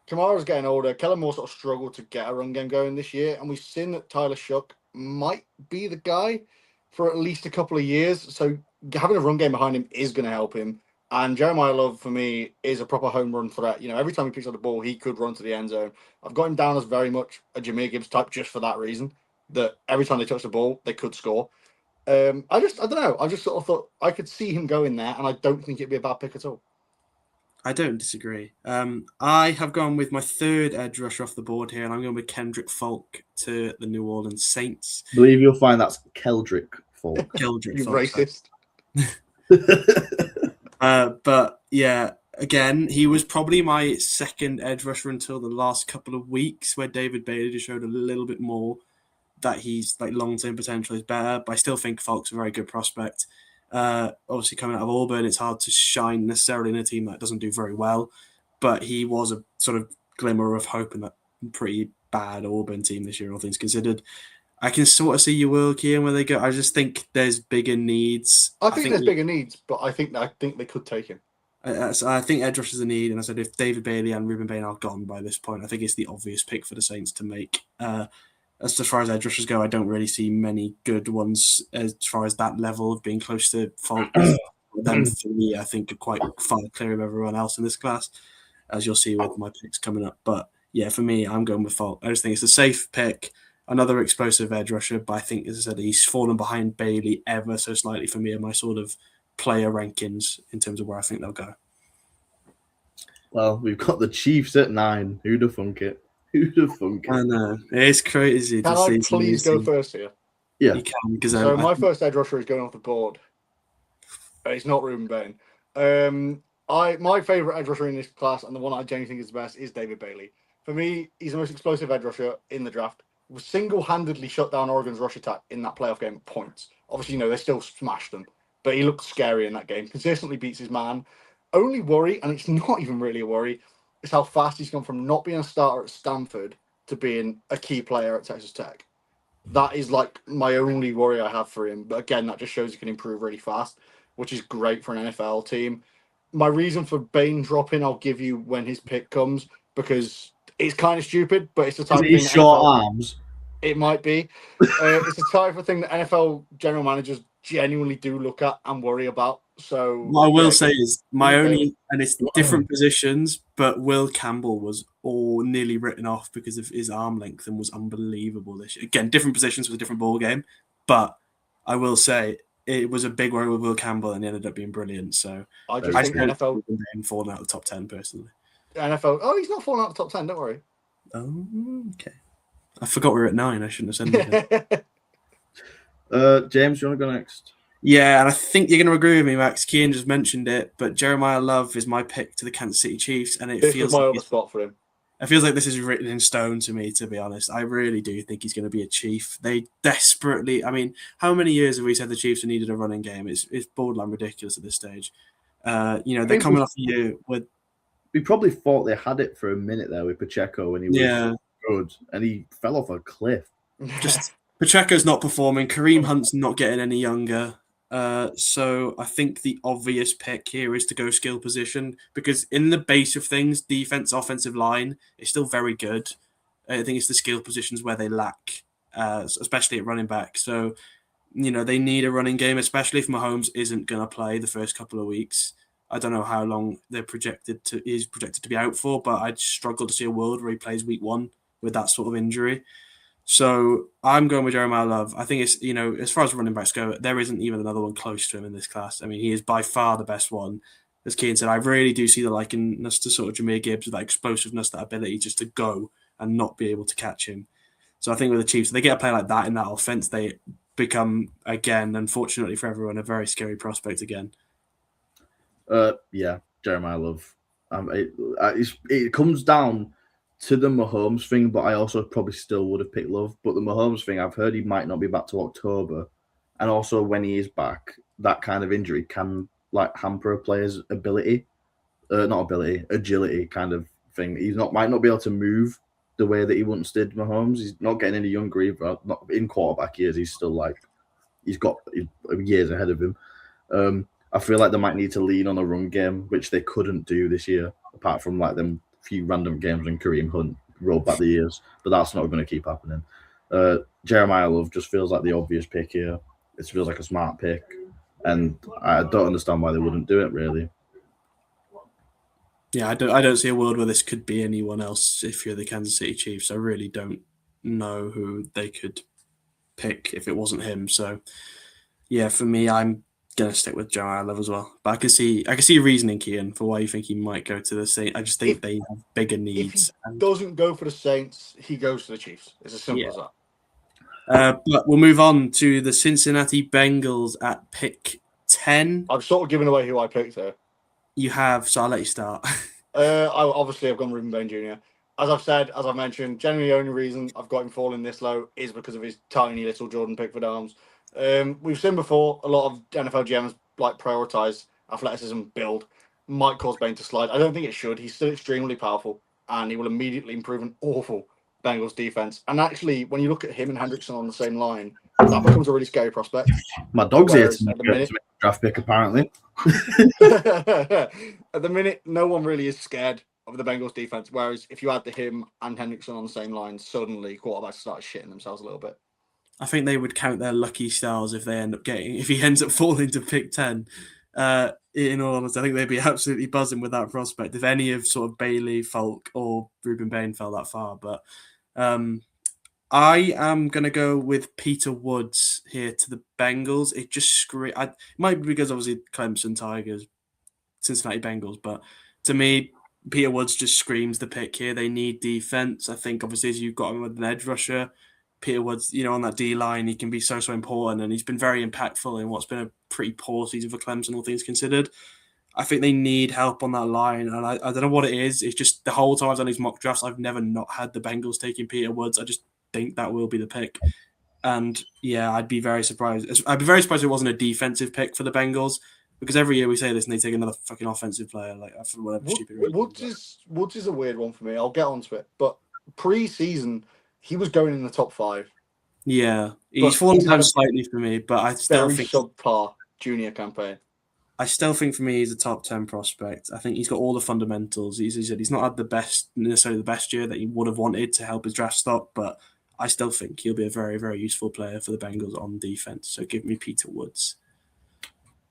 [SPEAKER 3] Kamara's getting older. Kellen Moore sort of struggled to get a run game going this year, and we've seen that Tyler Shough might be the guy for at least a couple of years. So having a run game behind him is going to help him. And Jeremiah Love, for me, is a proper home run threat. Every time he picks up the ball, he could run to the end zone. I've got him down as very much a Jahmyr Gibbs type just for that reason, that every time they touch the ball, they could score. I don't know. I just sort of thought I could see him going there, and I don't think it'd be a bad pick at all.
[SPEAKER 2] I don't disagree. I have gone with my third edge rusher off the board here, and I'm going with Kendrick Folk to the New Orleans Saints.
[SPEAKER 1] I believe you'll find that's Keldrick Folk.
[SPEAKER 2] Keldrick
[SPEAKER 3] You
[SPEAKER 2] Folk.
[SPEAKER 3] racist.
[SPEAKER 2] But yeah, again, he was probably my second edge rusher until the last couple of weeks, where David Bailey just showed a little bit more that he's like long-term potential is better. But I still think Falk's a very good prospect. Obviously, coming out of Auburn, it's hard to shine necessarily in a team that doesn't do very well. But he was a sort of glimmer of hope in that pretty bad Auburn team this year, all things considered. I can sort of see your world here and where they go. I just think there's bigger needs.
[SPEAKER 3] I think there's bigger needs, but I think they could take him.
[SPEAKER 2] So I think edge rush is a need, and I said if David Bailey and Ruben Bain are gone by this point, I think it's the obvious pick for the Saints to make. As far as edge rushers go, I don't really see many good ones as far as that level of being close to Falk. Them three, I think, are quite far clear of everyone else in this class, as you'll see with my picks coming up. But yeah, for me, I'm going with Falk. I just think it's a safe pick. Another explosive edge rusher, but I think, as I said, he's fallen behind Bailey ever so slightly for me in my sort of player rankings in terms of where I think they'll go.
[SPEAKER 1] Well, we've got the Chiefs at 9. Who'd have thunk it? Who'd have thunk it?
[SPEAKER 2] I know. It's crazy.
[SPEAKER 3] Can I please go first here?
[SPEAKER 1] Yeah.
[SPEAKER 2] You can, because
[SPEAKER 3] so my first edge rusher is going off the board. It's not Ruben Bain. My favourite edge rusher in this class, and the one I genuinely think is the best, is David Bailey. For me, he's the most explosive edge rusher in the draft. Was single-handedly shut down Oregon's rush attack in that playoff game at points. Obviously, they still smashed them, but he looked scary in that game. Consistently beats his man. Only worry, and it's not even really a worry, is how fast he's gone from not being a starter at Stanford to being a key player at Texas Tech. That is like my only worry I have for him. But again, that just shows he can improve really fast, which is great for an NFL team. My reason for Bain dropping, I'll give you when his pick comes, because it's kind of stupid, but it's the type of thing.
[SPEAKER 1] Short arms.
[SPEAKER 3] It might be. It's the type of thing that NFL general managers genuinely do look at and worry about. So
[SPEAKER 2] what I will say is my only, and it's different positions, but Will Campbell was all nearly written off because of his arm length and was unbelievable this year. Again, different positions with a different ball game, but I will say it was a big worry with Will Campbell, and he ended up being brilliant. So
[SPEAKER 3] I just think NFL
[SPEAKER 2] falling out of the top 10 personally.
[SPEAKER 3] NFL. Oh, he's not falling out of the top 10. Don't worry.
[SPEAKER 2] Oh, okay. I forgot we were at 9. I shouldn't have said anything.
[SPEAKER 1] James, you want to go next?
[SPEAKER 2] Yeah, and I think you're going to agree with me, Max. Kean just mentioned it, but Jeremiah Love is my pick to the Kansas City Chiefs, and
[SPEAKER 3] this feels like my other spot for him.
[SPEAKER 2] It feels like this is written in stone to me, to be honest. I really do think he's going to be a Chief. They desperately, I mean, how many years have we said the Chiefs have needed a running game? It's borderline ridiculous at this stage. They're coming off a year with.
[SPEAKER 1] We probably thought they had it for a minute there with Pacheco when he was good, and he fell off a cliff.
[SPEAKER 2] Just Pacheco's not performing. Kareem Hunt's not getting any younger. So I think the obvious pick here is to go skill position, because in the base of things, defense, offensive line is still very good. I think it's the skill positions where they lack, especially at running back. So, they need a running game, especially if Mahomes isn't going to play the first couple of weeks. I don't know how long he's projected to be out for, but I'd struggle to see a world where he plays week 1 with that sort of injury. So I'm going with Jeremiah Love. I think it's, as far as running backs go, there isn't even another one close to him in this class. I mean, he is by far the best one. As Keane said, I really do see the likeness to sort of Jahmyr Gibbs with that explosiveness, that ability just to go and not be able to catch him. So I think with the Chiefs, if they get a play like that in that offense, they become, again, unfortunately for everyone, a very scary prospect again.
[SPEAKER 1] Yeah, Jeremiah Love. It comes down to the Mahomes thing, but I also probably still would have picked Love. But the Mahomes thing, I've heard he might not be back to October, and also when he is back, that kind of injury can hamper a player's agility kind of thing. Might not be able to move the way that he once did. Mahomes, he's not getting any younger either. Not in quarterback years, he's still he's got years ahead of him. I feel like they might need to lean on a run game, which they couldn't do this year, apart from them few random games when Kareem Hunt rolled back the years. But that's not going to keep happening. Jeremiah Love just feels like the obvious pick here. It feels like a smart pick, and I don't understand why they wouldn't do it, really.
[SPEAKER 2] Yeah, I don't see a world where this could be anyone else if you're the Kansas City Chiefs. I really don't know who they could pick if it wasn't him. So, yeah, for me, I'm gonna stick with Jared Love as well. But I can see your reasoning, Kian, for why you think he might go to the Saints. I just think they have bigger
[SPEAKER 3] If he
[SPEAKER 2] needs.
[SPEAKER 3] doesn't go for the Saints, he goes to the Chiefs. It's as simple as that.
[SPEAKER 2] But we'll move on to the Cincinnati Bengals at pick 10.
[SPEAKER 3] I've sort of given away who I picked here.
[SPEAKER 2] You have, so I'll let you start.
[SPEAKER 3] I've gone Ruben Bain Jr. As I've mentioned, generally the only reason I've got him falling this low is because of his tiny little Jordan Pickford arms. We've seen before a lot of NFL GMs like prioritize athleticism build. Might cause Bain to slide. I don't think it should. He's still extremely powerful, and he will immediately improve an awful Bengals defense. And actually, when you look at him and Hendrickson on the same line, that becomes a really scary prospect.
[SPEAKER 1] My dog's here
[SPEAKER 3] Whereas
[SPEAKER 1] to make a draft pick, apparently.
[SPEAKER 3] At the minute, no one really is scared of the Bengals defense. Whereas if you add him and Hendrickson on the same line, suddenly quarterbacks start shitting themselves a little bit.
[SPEAKER 2] I think they would count their lucky stars if he ends up falling to pick 10. In all honesty, I think they'd be absolutely buzzing with that prospect if any of sort of Bailey, Falk, or Ruben Bain fell that far. But I am going to go with Peter Woods here to the Bengals. It just it might be because obviously Clemson Tigers, Cincinnati Bengals, but to me, Peter Woods just screams the pick here. They need defense. I think obviously as you've got him with an edge rusher, Peter Woods, on that D line, he can be so important, and he's been very impactful in what's been a pretty poor season for Clemson, all things considered. I think they need help on that line, and I don't know what it is. It's just the whole time I've done these mock drafts, I've never not had the Bengals taking Peter Woods. I just think that will be the pick, and yeah, I'd be very surprised. I'd be very surprised if it wasn't a defensive pick for the Bengals, because every year we say this and they take another fucking offensive player, like for whatever stupid reason.
[SPEAKER 3] Woods is a weird one for me. I'll get onto it, but pre-season, he was going in the top 5.
[SPEAKER 2] Yeah, he's fallen down slightly for me, but I still think
[SPEAKER 3] subpar junior campaign.
[SPEAKER 2] I still think for me he's a top 10 prospect. I think he's got all the fundamentals. He's not had necessarily the best year that he would have wanted to help his draft stock, but I still think he'll be a very, very useful player for the Bengals on defense. So give me Peter Woods.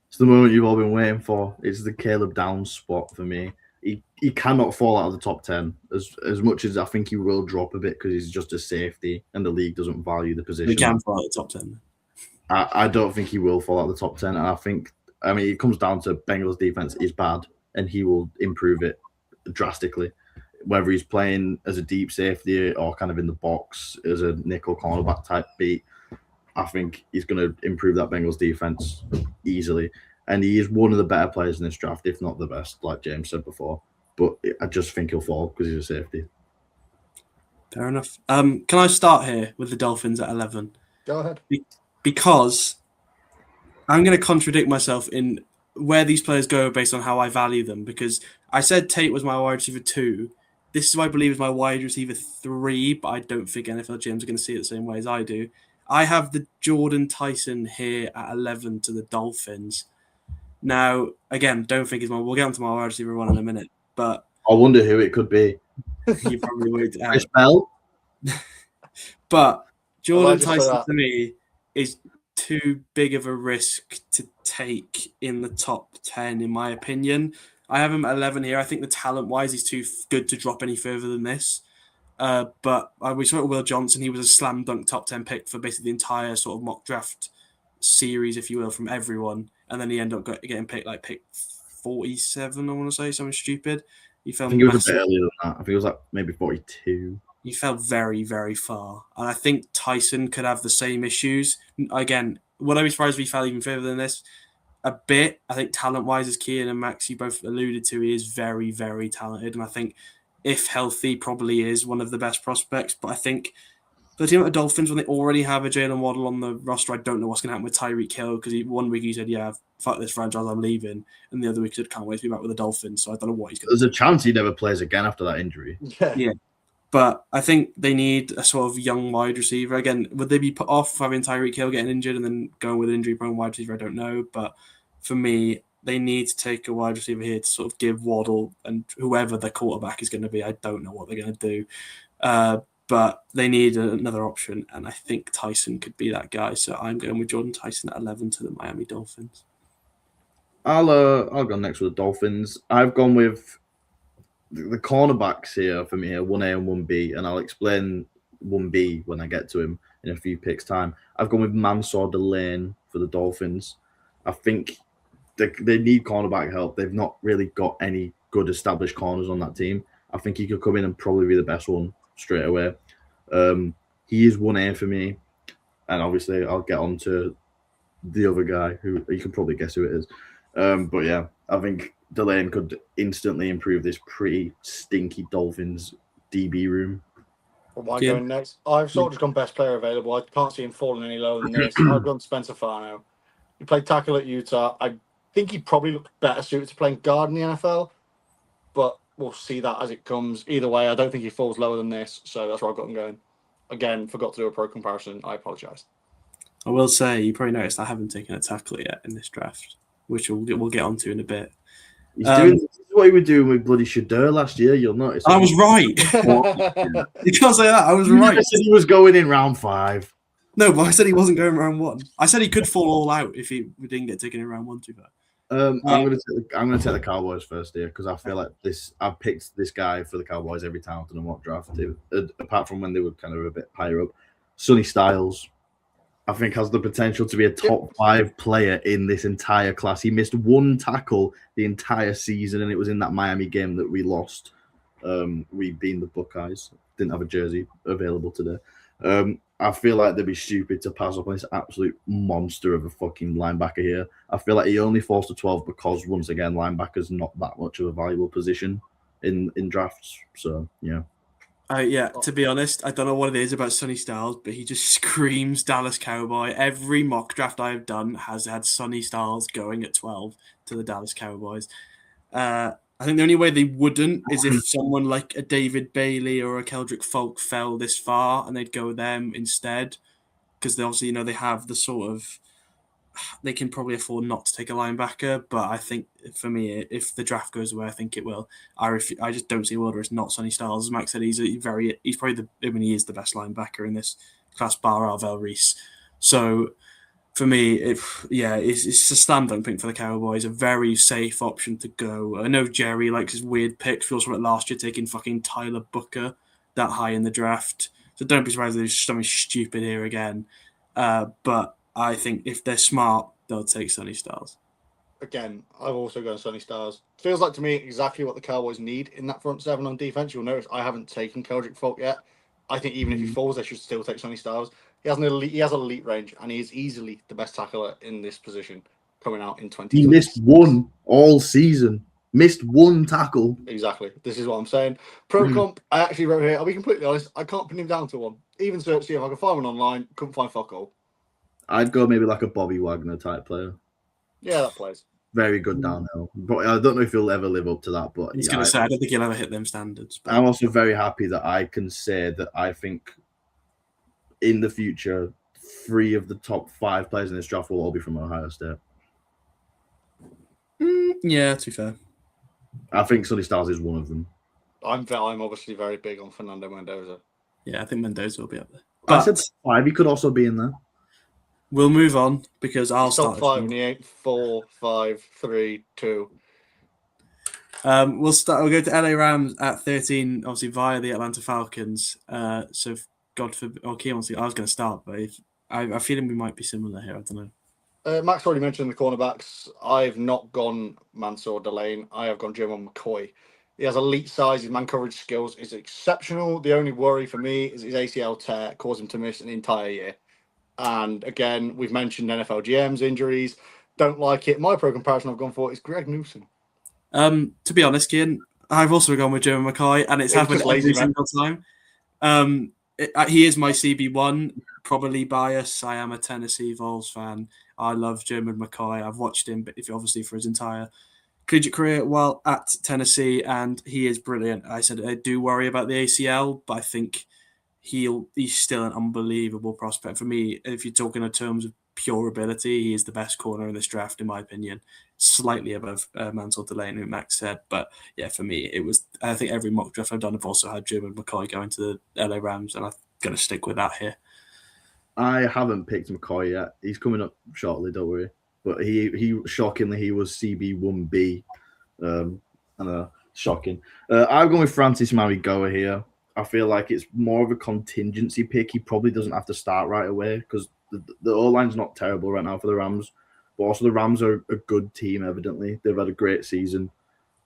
[SPEAKER 1] It's the moment you've all been waiting for. It's the Caleb Downs spot for me. He cannot fall out of the top 10 as much as I think he will drop a bit because he's just a safety and the league doesn't value the position.
[SPEAKER 2] He can fall out of the top 10.
[SPEAKER 1] I don't think he will fall out of the top 10. And it comes down to Bengals defense is bad and he will improve it drastically. Whether he's playing as a deep safety or kind of in the box as a nickel cornerback type beat, I think he's going to improve that Bengals defense easily. And he is one of the better players in this draft, if not the best, like James said before. But I just think he'll fall because he's a safety.
[SPEAKER 2] Fair enough. Can I start here with the Dolphins at 11?
[SPEAKER 3] Go ahead.
[SPEAKER 2] Because I'm going to contradict myself in where these players go based on how I value them. Because I said Tate was my wide receiver 2. This is what I believe is my wide receiver 3, but I don't think NFL GMs are going to see it the same way as I do. I have the Jordan Tyson here at 11 to the Dolphins. Now, again, don't think he's we'll get onto my wide receiver 1 in a minute, but
[SPEAKER 1] I wonder who it could be.
[SPEAKER 2] You probably would.
[SPEAKER 1] Chris Bell?
[SPEAKER 2] But Jordan Tyson to me is too big of a risk to take in the top 10, in my opinion. I have him at 11 here. I think the talent-wise, he's too good to drop any further than this. But we saw it with Will Johnson. He was a slam dunk top 10 pick for basically the entire sort of mock draft series, if you will, from everyone. And then he ended up getting picked 47, I want to say, something stupid.
[SPEAKER 1] I think he was a bit earlier than that. I think it was maybe 42.
[SPEAKER 2] He fell very, very far. And I think Tyson could have the same issues. Again, would I be surprised if he fell even further than this? A bit. I think talent-wise, as Kian and Max, you both alluded to, he is very, very talented. And I think if healthy, probably is one of the best prospects. But I think for the team at the Dolphins, when they already have a Jalen Waddle on the roster, I don't know what's going to happen with Tyreek Hill, because one week he said, yeah, fuck this franchise, I'm leaving. And the other week he said, can't wait to be back with the Dolphins. So I don't know what he's going to do.
[SPEAKER 1] There's a chance he never plays again after that injury.
[SPEAKER 2] Yeah. But I think they need a sort of young wide receiver. Again, would they be put off having Tyreek Hill getting injured and then going with an injury-prone wide receiver? I don't know. But for me, they need to take a wide receiver here to sort of give Waddle and whoever the quarterback is going to be. I don't know what they're going to do. But they need another option, and I think Tyson could be that guy. So I'm going with Jordan Tyson at 11 to the Miami Dolphins.
[SPEAKER 1] I'll go next with the Dolphins. I've gone with the cornerbacks here for me here, 1A and 1B, and I'll explain 1B when I get to him in a few picks time. I've gone with Mansour Delane for the Dolphins. I think they need cornerback help. They've not really got any good established corners on that team. I think he could come in and probably be the best one straight away. He is 1A for me, and obviously I'll get on to the other guy who you can probably guess who it is. But yeah, I think Delane could instantly improve this pretty stinky Dolphins DB room.
[SPEAKER 3] Am I going next? I've sort of just gone best player available. I can't see him falling any lower than this. I've gone Spencer Farno. He played tackle at Utah. I think he probably looked better suited to playing guard in the NFL, but we'll see that as it comes. Either way, I don't think he falls lower than this, so that's where I've got him going. Again, forgot to do a pro comparison. I apologise.
[SPEAKER 2] I will say, you probably noticed I haven't taken a tackle yet in this draft, which we'll get onto in a bit.
[SPEAKER 1] He's doing this is what he was doing with bloody Shadeur last year. You'll notice.
[SPEAKER 2] I was right. You can't say that. I was right.
[SPEAKER 1] I said he was going in round 5.
[SPEAKER 2] No, but I said he wasn't going round 1. I said he could fall all out if we didn't get taken in round 1 too far.
[SPEAKER 1] I'm gonna take the Cowboys first here because I feel like I've picked this guy for the Cowboys every time I've done a mock draft. Apart from when they were kind of a bit higher up, Sonny Styles, I think has the potential to be a top 5 player in this entire class. He missed 1 tackle the entire season, and it was in that Miami game that we lost. We being the Buckeyes, didn't have a jersey available today. I feel like they'd be stupid to pass up on this absolute monster of a fucking linebacker here. I feel like he only falls to 12 because, once again, linebacker's not that much of a valuable position in drafts. So, yeah.
[SPEAKER 2] To be honest, I don't know what it is about Sonny Styles, but he just screams Dallas Cowboy. Every mock draft I've done has had Sonny Styles going at 12 to the Dallas Cowboys. I think the only way they wouldn't is if someone like a David Bailey or a Keldrick Folk fell this far and they'd go them instead. Because they obviously, they have the sort of... They can probably afford not to take a linebacker, but I think for me, if the draft goes away, I think it will. I just don't see a world where it's not Sonny Styles. As Max said, he is the best linebacker in this class, bar Arvell Reese. So for me, it's a stand-up pick for the Cowboys, a very safe option to go. I know Jerry likes his weird picks. We also went last year taking fucking Tyler Booker that high in the draft. So don't be surprised if there's something stupid here again. But I think if they're smart, they'll take Sonny Styles.
[SPEAKER 3] Again, I've also gone Sonny Styles. Feels like to me exactly what the Cowboys need in that front 7 on defense. You'll notice I haven't taken Keldrick Folk yet. I think even if he falls, they should still take Sonny Styles. He has elite range, and he is easily the best tackler in this position coming out in 2020.
[SPEAKER 1] He missed 1 all season. Missed 1 tackle.
[SPEAKER 3] Exactly. This is what I'm saying. Pro comp, I actually wrote here, I'll be completely honest, I can't pin him down to one. Even search, see if I can find one online, couldn't find fuck all.
[SPEAKER 1] I'd go maybe like a Bobby Wagner type player.
[SPEAKER 3] Yeah, that plays.
[SPEAKER 1] Very good downhill. But I don't know if he'll ever live up to that. But
[SPEAKER 2] I was going to say, I don't think he'll ever hit them standards. But...
[SPEAKER 1] I'm also very happy that I can say that I think in the future, 3 of the top 5 players in this draft will all be from Ohio State.
[SPEAKER 2] Yeah, to be fair.
[SPEAKER 1] I think Sonny Styles is one of them.
[SPEAKER 3] I'm obviously very big on Fernando Mendoza.
[SPEAKER 2] Yeah, I think Mendoza will be up there.
[SPEAKER 1] But I said 5. He could also be in there.
[SPEAKER 2] We'll move on because I'll start.
[SPEAKER 3] Top 5 in the 8, 4, 5, 3, 2.
[SPEAKER 2] We'll go to LA Rams at 13, obviously via the Atlanta Falcons. So God forbid, I was going to start, but I feel we might be similar here. I don't
[SPEAKER 3] know. Max already mentioned the cornerbacks. I've not gone Mansour Delane. I have gone Jerome McCoy. He has elite size. His man coverage skills is exceptional. The only worry for me is his ACL tear caused him to miss an entire year. And again, we've mentioned NFL GM's injuries. Don't like it. My pro comparison I've gone for is Greg Newsom.
[SPEAKER 2] To be honest, Kian, I've also gone with Jerome McCoy, and it's happened every single time. He is my CB1, probably biased. I am a Tennessee Vols fan. I love Jerome McCoy. I've watched him, but obviously for his entire collegiate career while at Tennessee, and he is brilliant. I said I do worry about the ACL, but I think he's still an unbelievable prospect. For me, if you're talking in terms of pure ability, he is the best corner in this draft, in my opinion. Slightly above Mansour Delane, who Max said. But yeah, for me, I think every mock draft I've done, I've also had Jerome McCoy going to the LA Rams, and I'm going to stick with that here.
[SPEAKER 1] I haven't picked McCoy yet. He's coming up shortly, don't worry. But he shockingly, he was CB1B. I know, shocking. I'm going with Francis Marigoa here. I feel like it's more of a contingency pick. He probably doesn't have to start right away because the O-line's not terrible right now for the Rams. But also the Rams are a good team, evidently. They've had a great season.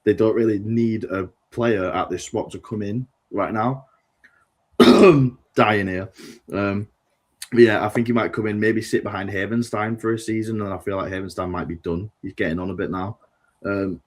[SPEAKER 1] They don't really need a player at this spot to come in right now. Dying here. But yeah, I think he might come in, maybe sit behind Havenstein for a season, and I feel like Havenstein might be done. He's getting on a bit now.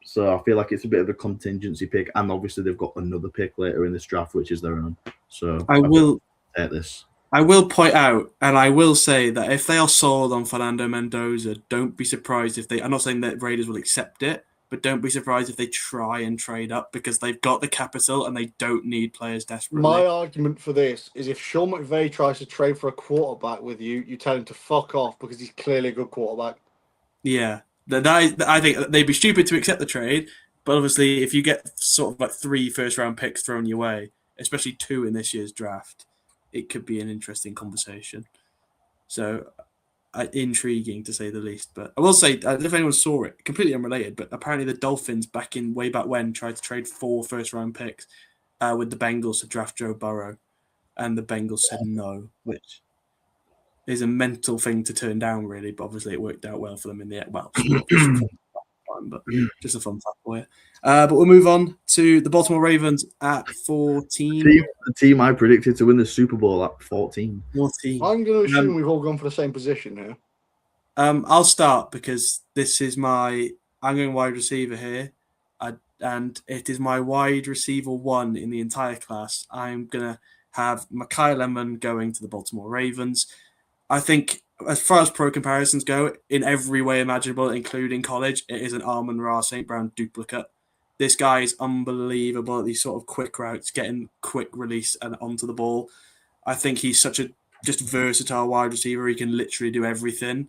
[SPEAKER 1] So I feel like it's a bit of a contingency pick, and obviously they've got another pick later in this draft, which is their own. So
[SPEAKER 2] I will
[SPEAKER 1] take this.
[SPEAKER 2] I will point out, and I will say that if they are sold on Fernando Mendoza, don't be surprised if they. I'm not saying that Raiders will accept it, but don't be surprised if they try and trade up because they've got the capital and they don't need players desperately.
[SPEAKER 3] My argument for this is if Sean McVay tries to trade for a quarterback with you, you tell him to fuck off because he's clearly a good quarterback.
[SPEAKER 2] Yeah, I think they'd be stupid to accept the trade, but obviously if you get sort of like 3 first-round picks thrown your way, especially 2 in this year's draft, it could be an interesting conversation. So intriguing to say the least. But I will say, I don't know if anyone saw it, completely unrelated, but apparently the Dolphins way back when tried to trade 4 first-round picks with the Bengals to draft Joe Burrow, and the Bengals said no, which is a mental thing to turn down, really. But obviously it worked out well for them in the end. Well, just a fun fact for you. But we'll move on to the Baltimore Ravens at 14.
[SPEAKER 1] The team I predicted to win the Super Bowl at 14.
[SPEAKER 2] 14.
[SPEAKER 3] I'm going to assume we've all gone for the same position here.
[SPEAKER 2] I'll start because this is I'm going wide receiver here, and it is my wide receiver 1 in the entire class. I'm going to have Mekhi Lemon going to the Baltimore Ravens. I think as far as pro comparisons go, in every way imaginable, including college, it is an Amon-Ra St. Brown duplicate. This guy is unbelievable at these sort of quick routes, getting quick release and onto the ball. I think he's such a just versatile wide receiver. He can literally do everything.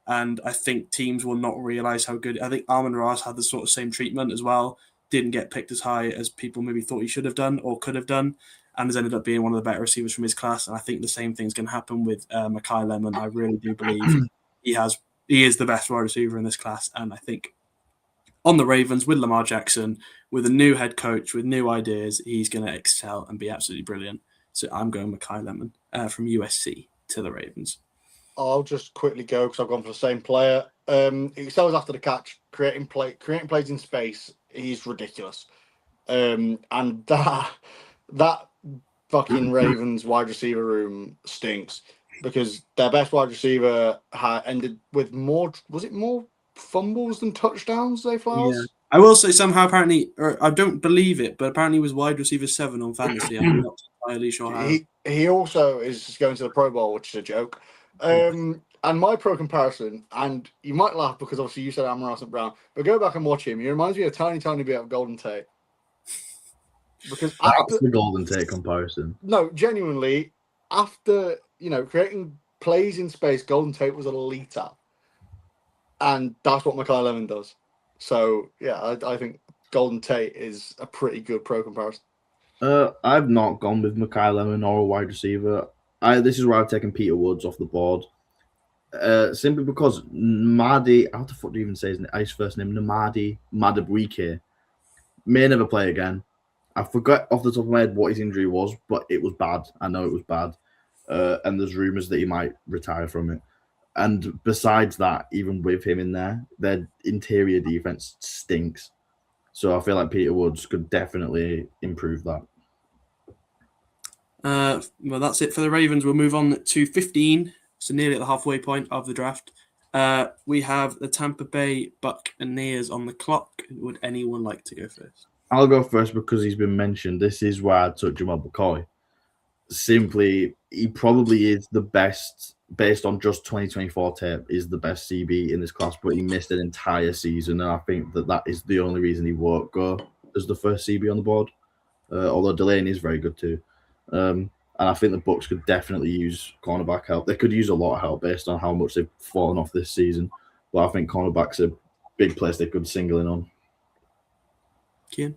[SPEAKER 2] And I think teams will not realize how good. I think Amon-Ra's had the sort of same treatment as well. Didn't get picked as high as people maybe thought he should have done or could have done, and has ended up being one of the better receivers from his class. And I think the same thing's going to happen with Mekhi Lemon. I really do believe he is the best wide receiver in this class. And I think on the Ravens with Lamar Jackson, with a new head coach, with new ideas, he's going to excel and be absolutely brilliant. So I'm going Mekhi Lemon from USC to the Ravens.
[SPEAKER 3] I'll just quickly go because I've gone for the same player. He excels after the catch, creating plays in space. He's ridiculous. And that fucking Ravens wide receiver room stinks because their best wide receiver ended with more fumbles than touchdowns they fouls?
[SPEAKER 2] Yeah. I will say somehow apparently, or I don't believe it, but apparently he was wide receiver 7 on fantasy. I'm not entirely sure how.
[SPEAKER 3] He also is going to the Pro Bowl, which is a joke. And my pro comparison, and you might laugh because obviously you said Amon-Ra St. Brown, but go back and watch him. He reminds me a tiny bit of Golden Tate. Because
[SPEAKER 1] that's the Golden Tate comparison.
[SPEAKER 3] No, genuinely, after creating plays in space, Golden Tate was elite at, and that's what Mekhi Lemon does. So yeah, I think Golden Tate is a pretty good pro comparison.
[SPEAKER 1] I've not gone with Mekhi Lemon or a wide receiver. This is where I've taken Peter Woods off the board. Simply because Madi, how the fuck do you even say his first name? Namadi Madabwike may never play again. I forgot off the top of my head what his injury was, but it was bad. I know it was bad. And there's rumours that he might retire from it. And besides that, even with him in there, their interior defense stinks. So I feel like Peter Woods could definitely improve that.
[SPEAKER 2] Well, that's it for the Ravens. We'll move on to 15. So nearly at the halfway point of the draft. We have the Tampa Bay Buccaneers on the clock. Would anyone like to go first?
[SPEAKER 1] I'll go first because he's been mentioned. This is why I took Jamal McCoy. Simply, he probably is the best, based on just 2024 tape, is the best CB in this class, but he missed an entire season, and I think that is the only reason he won't go as the first CB on the board, although Delaney is very good too. And I think the Bucs could definitely use cornerback help. They could use a lot of help based on how much they've fallen off this season, but I think cornerback's a big place they could single in on.
[SPEAKER 2] Kian?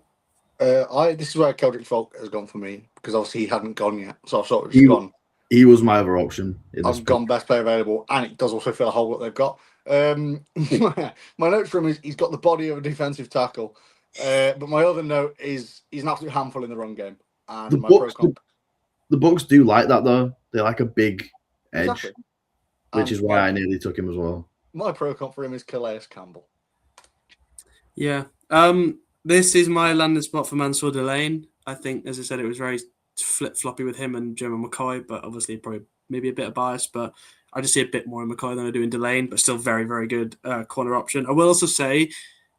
[SPEAKER 3] This is where Keldrick Folk has gone for me because obviously he hadn't gone yet, so I've sort of just gone.
[SPEAKER 1] He was my other option.
[SPEAKER 3] I've gone best player available, and it does also fill a hole that they've got. My notes for him is he's got the body of a defensive tackle, but my other note is he's an absolute handful in the run game. And
[SPEAKER 1] the Bucs do like that though. They like a big edge,
[SPEAKER 3] exactly.
[SPEAKER 1] which is why I nearly took him as well.
[SPEAKER 3] My pro comp for him is Calais Campbell.
[SPEAKER 2] Yeah. This is my landing spot for Mansour Delane. I think, as I said, it was very flip-floppy with him and German McCoy, but obviously probably maybe a bit of bias, but I just see a bit more in McCoy than I do in Delane, but still very, very good corner option. I will also say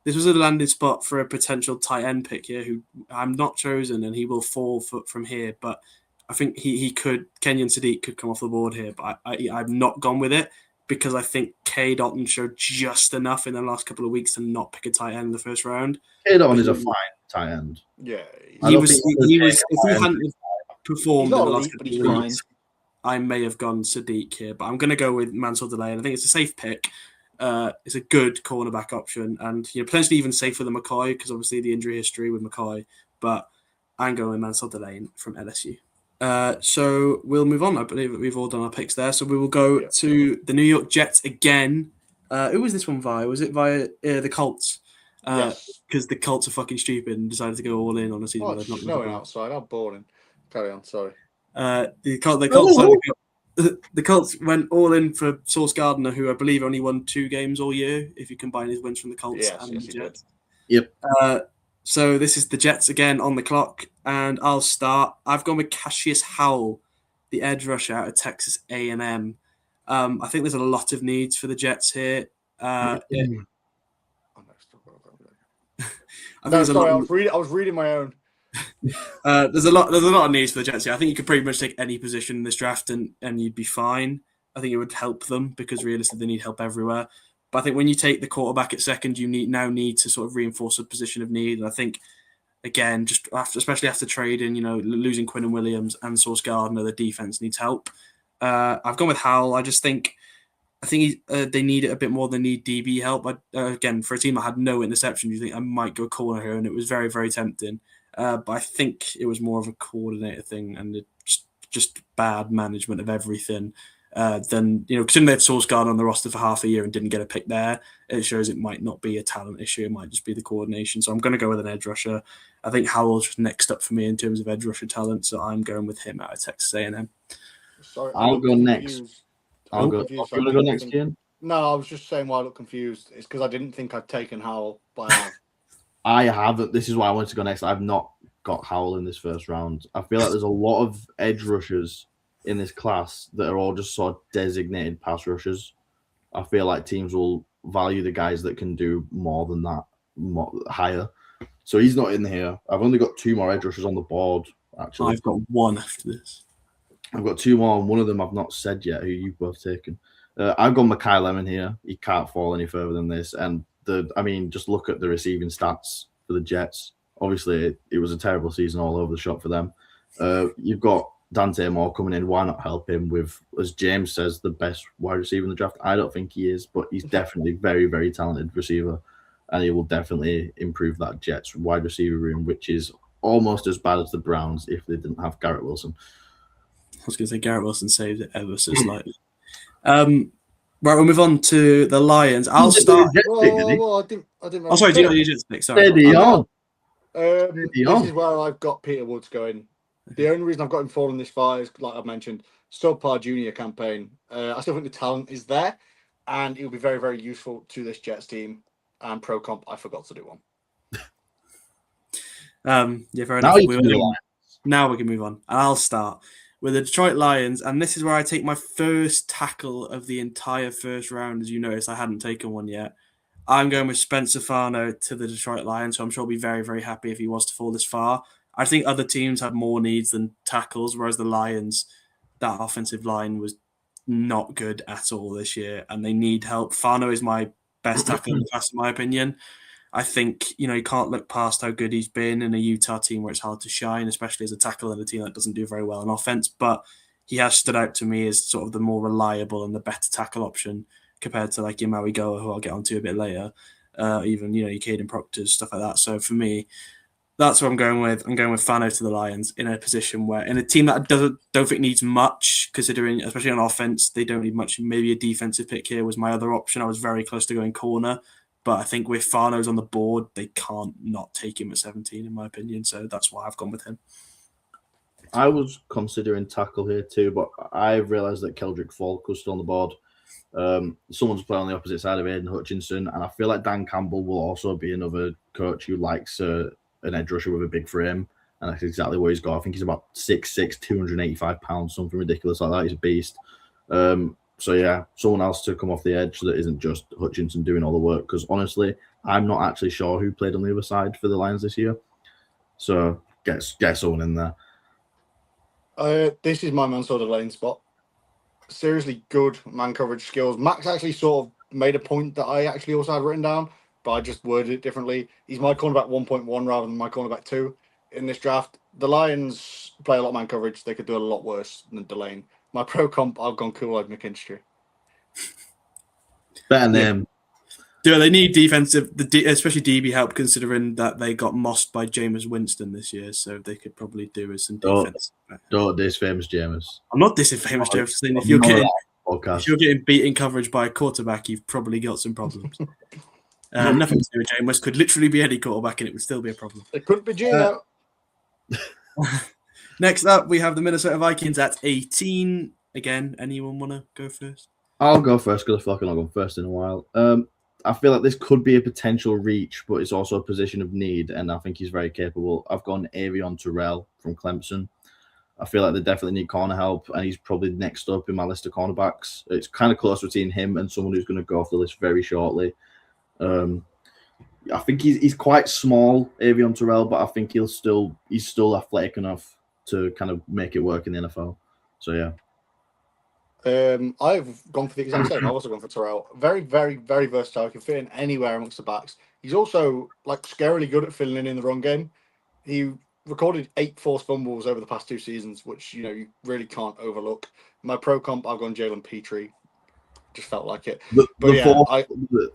[SPEAKER 2] this was a landing spot for a potential tight end pick here who I'm not chosen, and he will fall from here, but I think he could, Kenyon Sadiq could come off the board here, but I've not gone with it because I think K. Dalton showed just enough in the last couple of weeks to not pick a tight end in the first round.
[SPEAKER 1] K-Don is a fine tight end.
[SPEAKER 3] Yeah.
[SPEAKER 2] He was if he hadn't performed in the last
[SPEAKER 3] elite, but
[SPEAKER 2] couple
[SPEAKER 3] he's
[SPEAKER 2] of weeks, I may have gone Sadiq here, but I'm going to go with Mansour Delane. I think it's a safe pick. It's a good cornerback option, and potentially even safer than McCoy because obviously the injury history with McCoy. But I'm going with Mansour Delane from LSU. So we'll move on. I believe we've all done our picks there. So we will go to the New York Jets again. Who was this one via? Was it via the Colts?
[SPEAKER 3] Yes.
[SPEAKER 2] Because the Colts are fucking stupid and decided to go all in on a season.
[SPEAKER 3] It's snowing outside. How boring. Carry on. Sorry.
[SPEAKER 2] The Colts went all in for Sauce Gardner, who I believe only won 2 games all year, if you combine his wins from the Colts and the Jets.
[SPEAKER 1] Yep.
[SPEAKER 2] So this is the Jets again on the clock, and I'll start. I've gone with Cassius Howell, the edge rusher out of Texas A&M. I think there's a lot of needs for the Jets here. I
[SPEAKER 3] was reading my own.
[SPEAKER 2] There's a lot of needs for the Jets here. I think you could pretty much take any position in this draft and you'd be fine. I think it would help them because realistically they need help everywhere. But I think when you take the quarterback at second, you need to sort of reinforce a position of need. And I think again, especially after trading, losing Quinnen Williams and Sauce Gardner, the defense needs help. I've gone with Howell. I think they need it a bit more than need DB help. Again, for a team that had no interceptions, you think I might go corner here, and it was very, very tempting. But I think it was more of a coordinator thing and just bad management of everything. Then, considering they had Sauce Gardner on the roster for half a year and didn't get a pick there, it shows it might not be a talent issue. It might just be the coordination. So I'm going to go with an edge rusher. I think Howell's just next up for me in terms of edge rusher talent. So I'm going with him out of Texas A&M.
[SPEAKER 3] Sorry,
[SPEAKER 1] I'll go next. I'll go. You want to go next, Ian?
[SPEAKER 3] No, I was just saying why I look confused. It's because I didn't think I'd taken Howell, but I have.
[SPEAKER 1] I haven't. This is why I wanted to go next. I've not got Howell in this first round. I feel like there's a lot of edge rushers in this class that are all just sort of designated pass rushers. I feel like teams will value the guys that can do more than that, higher. So he's not in here. I've only got 2 more edge rushers on the board, actually.
[SPEAKER 2] I've got 1 after this.
[SPEAKER 1] I've got 2 more, and one of them I've not said yet, who you've both taken. I've got Mekhi Lemon here. He can't fall any further than this. And just look at the receiving stats for the Jets. Obviously, it was a terrible season all over the shop for them. You've got Dante Moore coming in. Why not help him with, as James says, the best wide receiver in the draft? I don't think he is, but he's definitely very, very talented receiver, and he will definitely improve that Jets wide receiver room, which is almost as bad as the Browns if they didn't have Garrett Wilson.
[SPEAKER 2] I was going to say Garrett Wilson saved it ever so slightly. Right, we'll move on to the Lions. I'll start.
[SPEAKER 3] I didn't.
[SPEAKER 2] Oh, sorry, do you know your Jets pick? Sorry.
[SPEAKER 3] This is where I've got Peter Woods going. The only reason I've got him falling this far is, like I've mentioned, subpar junior campaign. I still think the talent is there, and it will be very, very useful to this Jets team. And pro comp, I forgot to do one.
[SPEAKER 2] Yeah, fair enough. Now we can move on. I'll start with the Detroit Lions, and this is where I take my first tackle of the entire first round. As you notice, I hadn't taken one yet. I'm going with Spencer Fano to the Detroit Lions, so I'm sure he'll be very, very happy if he was to fall this far. I think other teams have more needs than tackles, whereas the Lions, that offensive line was not good at all this year, and they need help. Fano is my best tackle in the class, in my opinion. I think, you can't look past how good he's been in a Utah team where it's hard to shine, especially as a tackle in a team that doesn't do very well on offense. But he has stood out to me as sort of the more reliable and the better tackle option compared to like your Maui Goa, who I'll get onto a bit later. Even, your Caden Proctors, stuff like that. So for me, that's what I'm going with. I'm going with Fano to the Lions in a position where, in a team that don't think needs much, considering, especially on offense, they don't need much. Maybe a defensive pick here was my other option. I was very close to going corner. But I think with Fano's on the board, they can't not take him at 17, in my opinion. So that's why I've gone with him.
[SPEAKER 1] I was considering tackle here too, but I realised that Keldrick Falk was still on the board. Someone to play on the opposite side of Aiden Hutchinson, and I feel like Dan Campbell will also be another coach who likes an edge rusher with a big frame, and that's exactly what he's got. I think he's about 6'6", 285 pounds, something ridiculous like that. He's a beast. So yeah, someone else to come off the edge that isn't just Hutchinson doing all the work, because honestly, I'm not actually sure who played on the other side for the Lions this year. So get someone in there.
[SPEAKER 3] This is my Mendoza lane spot. Seriously good man coverage skills. Max actually sort of made a point that I actually also had written down, but I just worded it differently. He's my cornerback 1.1 rather than my cornerback 2 in this draft. The Lions play a lot of man coverage. They could do a lot worse than Delane. My pro comp, I've gone Kool-Aid McKinstry.
[SPEAKER 1] Better name.
[SPEAKER 2] Do they need defensive, especially DB help, considering that they got mossed by Jameis Winston this year, so they could probably do with some defense.
[SPEAKER 1] Don't diss famous Jameis.
[SPEAKER 2] I'm not dissing famous Jameis. If you're getting beat in coverage by a quarterback, you've probably got some problems. Nothing to do with Jameis. Could literally be any quarterback, and it would still be a problem.
[SPEAKER 3] It couldn't be Gino.
[SPEAKER 2] Next up, we have the Minnesota Vikings at 18. Again, anyone want to go first?
[SPEAKER 1] I'll go first because I feel like I've not gone first in a while. I feel like this could be a potential reach, but it's also a position of need, and I think he's very capable. I've gone Avion Terrell from Clemson. I feel like they definitely need corner help, and he's probably next up in my list of cornerbacks. It's kind of close between him and someone who's going to go off the list very shortly. I think he's quite small, Avion Terrell, but I think he's still athletic enough to kind of make it work in the NFL. So yeah.
[SPEAKER 3] I've gone for the exact same. I've also gone for Terrell. Very, very, very versatile. He can fit in anywhere amongst the backs. He's also like scarily good at filling in the run game. He recorded 8 forced fumbles over the past 2 seasons, which you really can't overlook. My pro comp, I've gone Jalen Petrie. Just felt like it.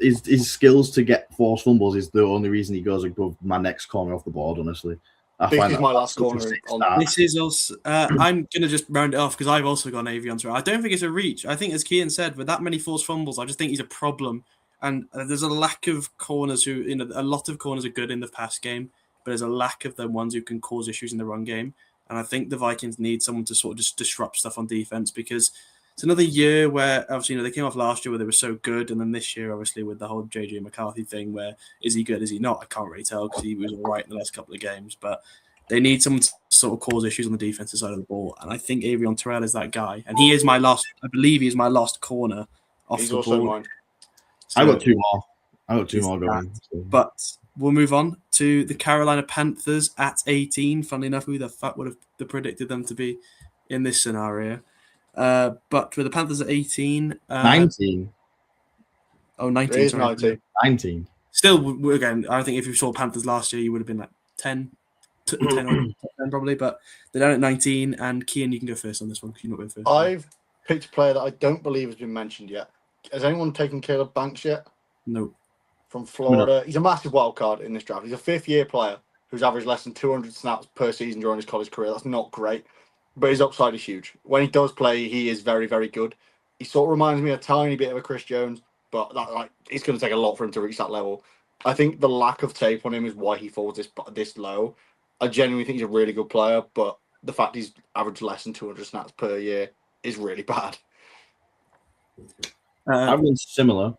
[SPEAKER 1] His skills to get forced fumbles is the only reason he goes above my next corner off the board. Honestly.
[SPEAKER 3] This is my last corner.
[SPEAKER 2] This is also. I'm gonna just round it off because I've also gone Avion Terrell. I don't think it's a reach. I think, as Kian said, with that many forced fumbles, I just think he's a problem. And there's a lack of corners who, a lot of corners are good in the pass game, but there's a lack of the ones who can cause issues in the run game. And I think the Vikings need someone to sort of just disrupt stuff on defense, because it's another year where obviously they came off last year where they were so good, and then this year obviously with the whole JJ McCarthy thing, where is he good, is he not? I can't really tell because he was all right in the last couple of games, but they need someone to sort of cause issues on the defensive side of the ball, and I think Avion Terrell is that guy, and he is my last. I believe he is my last corner off
[SPEAKER 3] He's
[SPEAKER 2] the
[SPEAKER 3] also
[SPEAKER 2] board.
[SPEAKER 3] mine.
[SPEAKER 1] So, I got 2 more going.
[SPEAKER 2] But we'll move on to the Carolina Panthers at 18. Funnily enough, who the fuck would have predicted them to be in this scenario? But with the Panthers at 18...
[SPEAKER 1] 19.
[SPEAKER 2] Oh, 19.
[SPEAKER 3] It is
[SPEAKER 2] sorry.
[SPEAKER 1] 19.
[SPEAKER 2] Still, again, I think if you saw Panthers last year, you would have been like 10 or 10 probably, but they're down at 19. And Kian, you can go first on this one because you're not going first.
[SPEAKER 3] I've picked a player that I don't believe has been mentioned yet. Has anyone taken Caleb Banks yet?
[SPEAKER 2] No.
[SPEAKER 3] From Florida. He's a massive wild card in this draft. He's a 5th-year player who's averaged less than 200 snaps per season during his college career. That's not great, but his upside is huge. When he does play, he is very, very good. He sort of reminds me a tiny bit of a Chris Jones, but it's going to take a lot for him to reach that level. I think the lack of tape on him is why he falls this low. I genuinely think he's a really good player, but the fact he's averaged less than 200 snaps per year is really bad.
[SPEAKER 1] I've gone similar.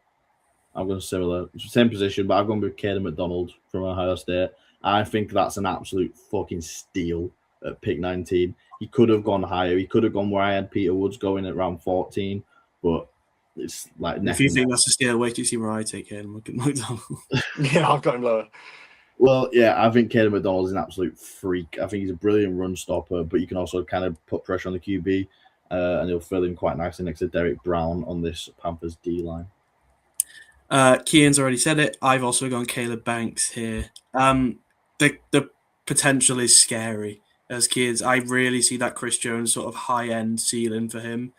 [SPEAKER 1] Same position, but I've gone with Caden McDonald from Ohio State. I think that's an absolute fucking steal at pick 19. He could have gone higher. He could have gone where I had Peter Woods going at around 14, but it's like...
[SPEAKER 2] If you think that's a steal, wait till you see where I take Caden McDonald.
[SPEAKER 3] Yeah, I've got him lower.
[SPEAKER 1] Well, yeah, I think Caden McDonald is an absolute freak. I think he's a brilliant run stopper, but you can also kind of put pressure on the QB, and he'll fill in quite nicely next to Derek Brown on this Panthers D-line.
[SPEAKER 2] Kian's already said it. I've also gone Caleb Banks here. The potential is scary. As kids, I really see that Chris Jones sort of high-end ceiling for him.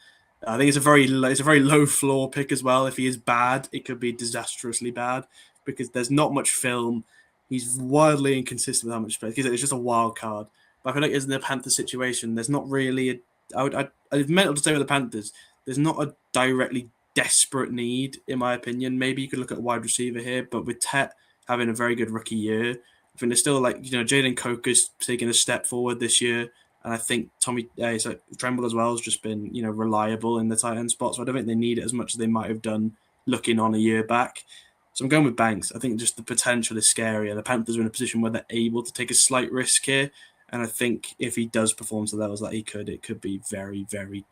[SPEAKER 2] I think it's a very low floor pick as well. If he is bad, it could be disastrously bad because there's not much film. He's wildly inconsistent with how much plays. It's just a wild card. But I feel like in the Panthers situation, there's not really I've meant to say with the Panthers, there's not a directly desperate need, in my opinion. Maybe you could look at a wide receiver here, but with Tet having a very good rookie year, I think there's still Jaden Coker's taking a step forward this year. And I think Tremble as well has just been, reliable in the tight end spot. So I don't think they need it as much as they might have done looking on a year back. So I'm going with Banks. I think just the potential is scary, and the Panthers are in a position where they're able to take a slight risk here. And I think if he does perform to the levels that he could, it could be very, very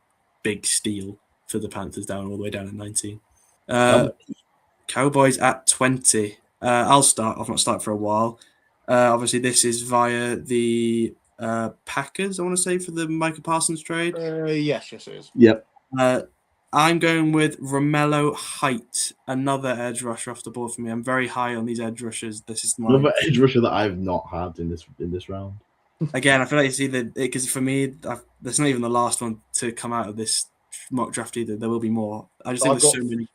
[SPEAKER 2] big steal for the Panthers down all the way down at 19. Cowboys at 20. I'll start. I've not started for a while. Obviously, this is via the Packers, I want to say, for the Micah Parsons trade.
[SPEAKER 3] Yes, it is.
[SPEAKER 1] Yep.
[SPEAKER 2] I'm going with Romello Height, another edge rusher off the board for me. I'm very high on these edge rushers. This is
[SPEAKER 1] another edge rusher that I've not had in this round.
[SPEAKER 2] Again, I feel like you see that because for me, that's not even the last one to come out of this mock draft either. There will be more. I just think there's so many.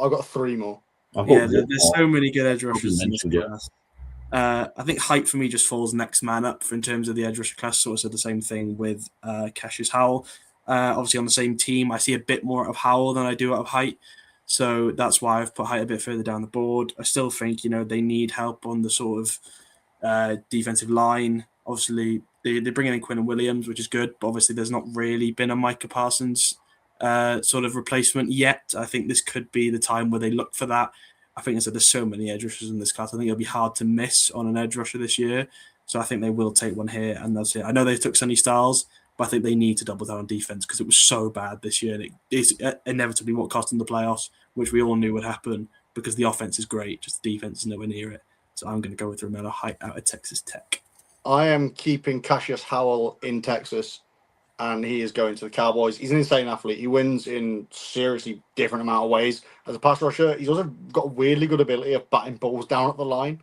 [SPEAKER 3] I've got 3 more.
[SPEAKER 2] There's so many good edge rushers in this class. I think Height for me just falls next man up in terms of the edge rusher class. Sort of said the same thing with Cassius Howell. Obviously on the same team, I see a bit more out of Howell than I do out of Height. So that's why I've put Height a bit further down the board. I still think, they need help on the sort of defensive line. Obviously, they're bringing in Quinn and Williams, which is good. But obviously, there's not really been a Micah Parsons sort of replacement yet. I think this could be the time where they look for that. I think there's so many edge rushers in this class. I think it'll be hard to miss on an edge rusher this year. So I think they will take one here, and that's it. I know they took Sonny Styles, but I think they need to double down on defense because it was so bad this year. And it is inevitably what cost them the playoffs, which we all knew would happen because the offense is great, just the defense is nowhere near it. So I'm going to go with Romello Height out of Texas Tech.
[SPEAKER 3] I am keeping Cassius Howell in Texas, and he is going to the Cowboys. He's an insane athlete. He wins in seriously different amount of ways. As a pass rusher, he's also got a weirdly good ability of batting balls down at the line.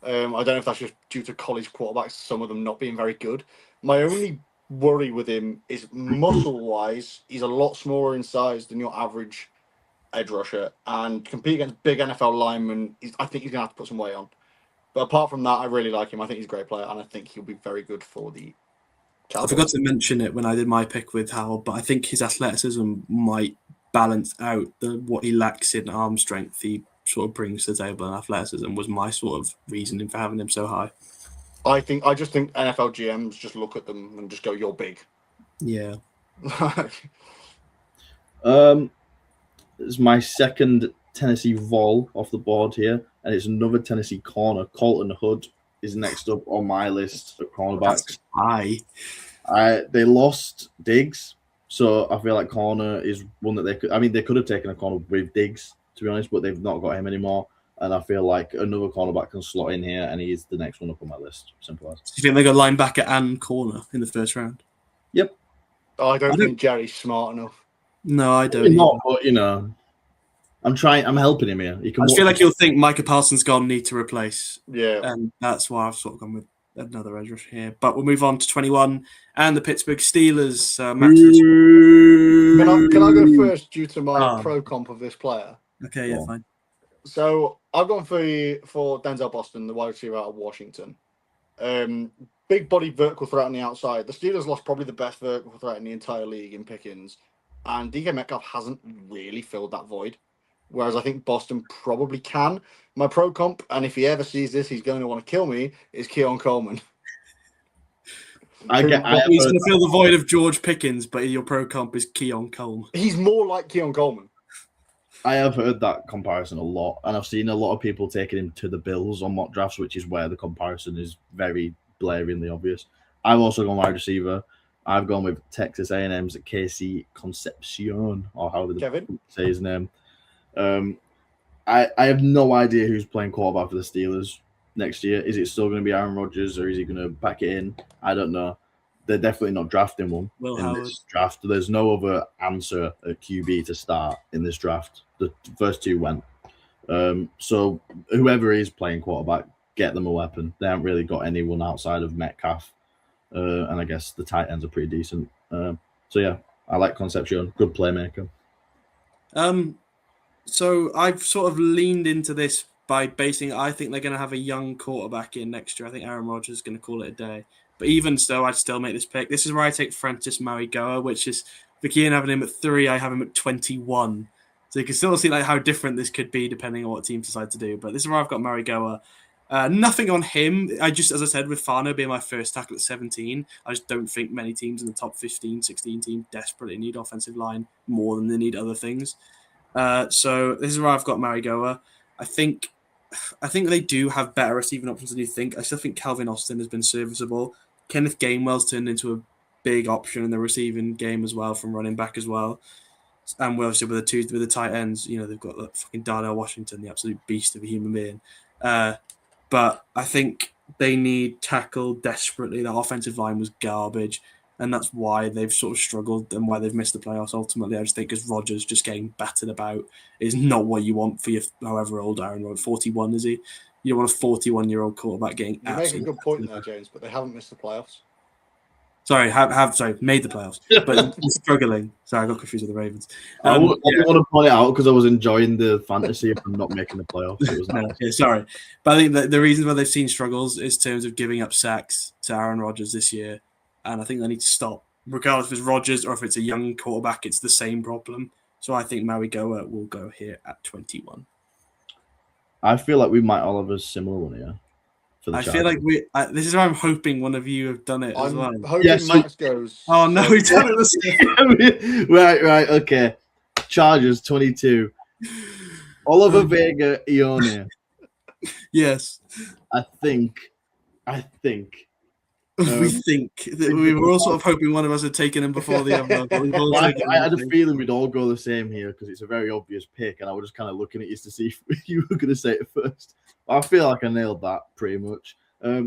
[SPEAKER 3] I don't know if that's just due to college quarterbacks, some of them not being very good. My only worry with him is muscle-wise, he's a lot smaller in size than your average edge rusher, and compete against big NFL linemen, I think he's going to have to put some weight on. But apart from that, I really like him. I think he's a great player, and I think he'll be very good for the Cowboys.
[SPEAKER 2] I forgot to mention it when I did my pick with Howell, but I think his athleticism might balance out what he lacks in arm strength. He sort of brings to the table, and athleticism was my sort of reasoning for having him so high.
[SPEAKER 3] I just think NFL GMs just look at them and just go, "You're big."
[SPEAKER 2] Yeah.
[SPEAKER 1] It's my second Tennessee Vol off the board here, and it's another Tennessee corner. Colton Hood is next up on my list of cornerbacks. They lost Diggs, so I feel like corner is one that they could. I mean, they could have taken a corner with Diggs, to be honest, but they've not got him anymore. And I feel like another cornerback can slot in here, and he's the next one up on my list. Simple as.
[SPEAKER 2] Do you think they got linebacker and corner in the first round?
[SPEAKER 1] Yep.
[SPEAKER 3] I don't think Jerry's smart enough.
[SPEAKER 2] No, I don't.
[SPEAKER 1] Not, but I'm trying. I'm helping him here.
[SPEAKER 2] I just feel like you'll think Micah Parsons gone, need to replace.
[SPEAKER 3] Yeah,
[SPEAKER 2] and that's why I've sort of gone with another edge rusher here. But we'll move on to 21 and the Pittsburgh Steelers.
[SPEAKER 3] Can I go first due to my pro comp of this player?
[SPEAKER 2] Okay, yeah, fine.
[SPEAKER 3] So I've gone for Denzel Boston, the wide receiver out of Washington. Big body vertical threat on the outside. The Steelers lost probably the best vertical threat in the entire league in Pickens, and DK Metcalf hasn't really filled that void. Whereas I think Boston probably can. My pro comp, and if he ever sees this, he's going to want to kill me, is Keon Coleman.
[SPEAKER 2] He's going to fill the void of George Pickens, but your pro comp is Keon Coleman.
[SPEAKER 3] He's more like Keon Coleman.
[SPEAKER 1] I have heard that comparison a lot, and I've seen a lot of people taking him to the Bills on mock drafts, which is where the comparison is very blaringly obvious. I've also gone wide receiver. I've gone with Texas A&M's Casey Concepcion, or however they say his name. I have no idea who's playing quarterback for the Steelers next year. Is it still going to be Aaron Rodgers, or is he going to back it in? I don't know. They're definitely not drafting one this draft. There's no other answer at QB to start in this draft. The first two went. So whoever is playing quarterback, get them a weapon. They haven't really got anyone outside of Metcalf. And I guess the tight ends are pretty decent. So yeah, I like Concepcion. Good playmaker.
[SPEAKER 2] So I've sort of leaned into this by basing. I think they're going to have a young quarterback in next year. I think Aaron Rodgers is going to call it a day. But even so, I'd still make this pick. This is where I take Francis Marigoa, which is Vicky and having him at 3. I have him at 21. So you can still see like how different this could be depending on what teams decide to do. But this is where I've got Marigoa. Nothing on him. As I said, with Fano being my first tackle at 17, I just don't think many teams in the top 15, 16 team desperately need offensive line more than they need other things. So this is where I've got Marigoa. I think they do have better receiving options than you think. I still think Calvin Austin has been serviceable. Kenneth Gainwell's turned into a big option in the receiving game as well, from running back as well. And we're obviously with the tight ends, they've got like fucking Darnell Washington, the absolute beast of a human being. But I think they need tackle desperately. The offensive line was garbage, and that's why they've sort of struggled and why they've missed the playoffs ultimately. I just think because Rodgers just getting battered about is not what you want for your however old Aaron Rodgers. 41, is he? You don't want a 41-year-old quarterback getting
[SPEAKER 3] You make a good point there, James, but they haven't missed the playoffs.
[SPEAKER 2] Sorry, made the playoffs, but struggling. Sorry, I got confused with the Ravens.
[SPEAKER 1] I didn't want to point it out because I was enjoying the fantasy of them not making the playoffs. It was
[SPEAKER 2] nice. Sorry. But I think the reason why they've seen struggles is in terms of giving up sacks to Aaron Rodgers this year. And I think they need to stop. Regardless if it's Rodgers or if it's a young quarterback, it's the same problem. So I think Marigoa will go here at 21.
[SPEAKER 1] I feel like we might all have a similar one here.
[SPEAKER 2] I feel like this is why I'm hoping one of you have done it as well.
[SPEAKER 3] I'm hoping Max goes.
[SPEAKER 2] Oh, no, we done it the
[SPEAKER 1] same. Right, okay. Chargers, 22. Oliver Vega, Ione.
[SPEAKER 2] Yes.
[SPEAKER 1] I think.
[SPEAKER 2] We think that we were all sort of hoping one of us had taken him before the other.
[SPEAKER 1] I had a feeling we'd all go the same here because it's a very obvious pick, and I was just kind of looking at you to see if you were going to say it first. I feel like I nailed that pretty much.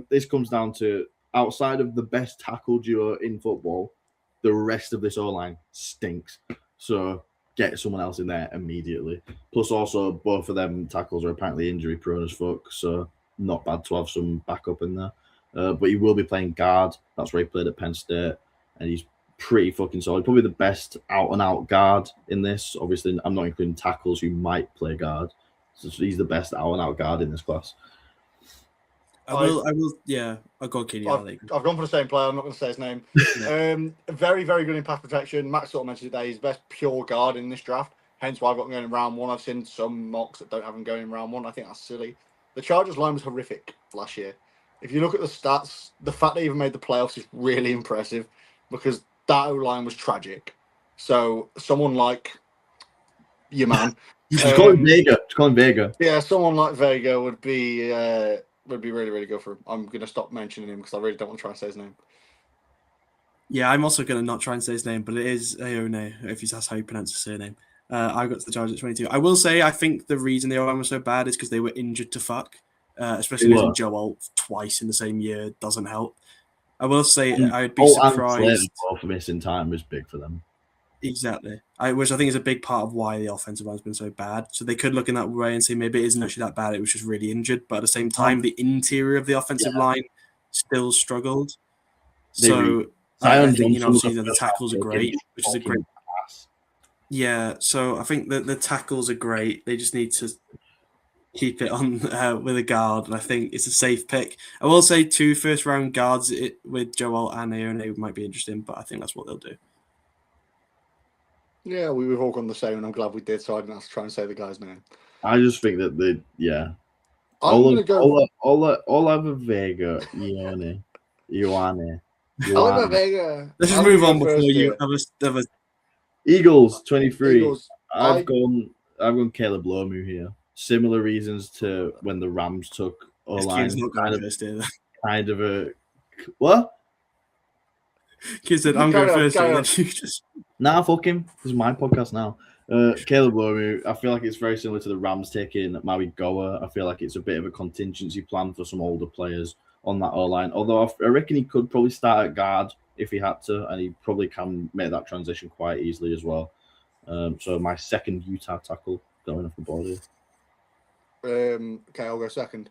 [SPEAKER 1] This comes down to outside of the best tackle duo in football, the rest of this O-line stinks. So get someone else in there immediately. Plus, also both of them tackles are apparently injury prone as fuck, so not bad to have some backup in there. But he will be playing guard. That's where he played at Penn State, and he's pretty fucking solid. Probably the best out-and-out guard in this. Obviously, I'm not including tackles who might play guard. So he's the best out-and-out guard in this class.
[SPEAKER 2] I will. Yeah, I'll go Kenny.
[SPEAKER 3] I've gone for the same player. I'm not going to say his name. Very, very good in pass protection. Max sort of mentioned today he's best pure guard in this draft. Hence why I've got him going in round one. I've seen some mocks that don't have him going in round one. I think that's silly. The Chargers line was horrific last year. If you look at the stats, the fact they even made the playoffs is really impressive because that O-line was tragic. So someone like your man.
[SPEAKER 1] Just call him Vega.
[SPEAKER 3] Yeah, someone like Vega would be really, really good for him. I'm going to stop mentioning him because I really don't want to try and say his name.
[SPEAKER 2] Yeah, I'm also going to not try and say his name, but it is Ione, if that's how you pronounce his surname. I got to the Chargers at 22. I will say I think the reason the O-line was so bad is because they were injured to fuck. Especially losing Joel twice in the same year doesn't help. I will say I'd be surprised.
[SPEAKER 1] For missing time was big for them.
[SPEAKER 2] Exactly. Which I think is a big part of why the offensive line's been so bad. So they could look in that way and say maybe it isn't actually that bad. It was just really injured. But at the same time, the interior of the offensive line still struggled. So I think the tackles are great, which is a great. Yeah. So I think that the tackles are great. They just need to keep it on with a guard, and I think it's a safe pick. I will say 2 first-round guards with Joel and Ione might be interesting, but I think that's what they'll do.
[SPEAKER 3] Yeah, we've all gone the same, and I'm glad we did, so I didn't have to try and say the guy's name.
[SPEAKER 1] I just think that
[SPEAKER 3] I'm going to go...
[SPEAKER 1] Oliver Vega, Ioane.
[SPEAKER 3] Oliver Vega.
[SPEAKER 2] Let's just move on before you have a...
[SPEAKER 1] Eagles, 23.
[SPEAKER 3] Eagles.
[SPEAKER 1] I've gone Caleb Lomu here. Similar reasons to when the Rams took O-line. Kind of a what?
[SPEAKER 2] Kid said, "I'm going first."
[SPEAKER 1] Nah, fuck him. This is my podcast now. Caleb Lomu. I feel like it's very similar to the Rams taking Maui Goa. I feel like it's a bit of a contingency plan for some older players on that O-line. Although I reckon he could probably start at guard if he had to, and he probably can make that transition quite easily as well. So my second Utah tackle going off the board here.
[SPEAKER 3] Okay, I'll go second.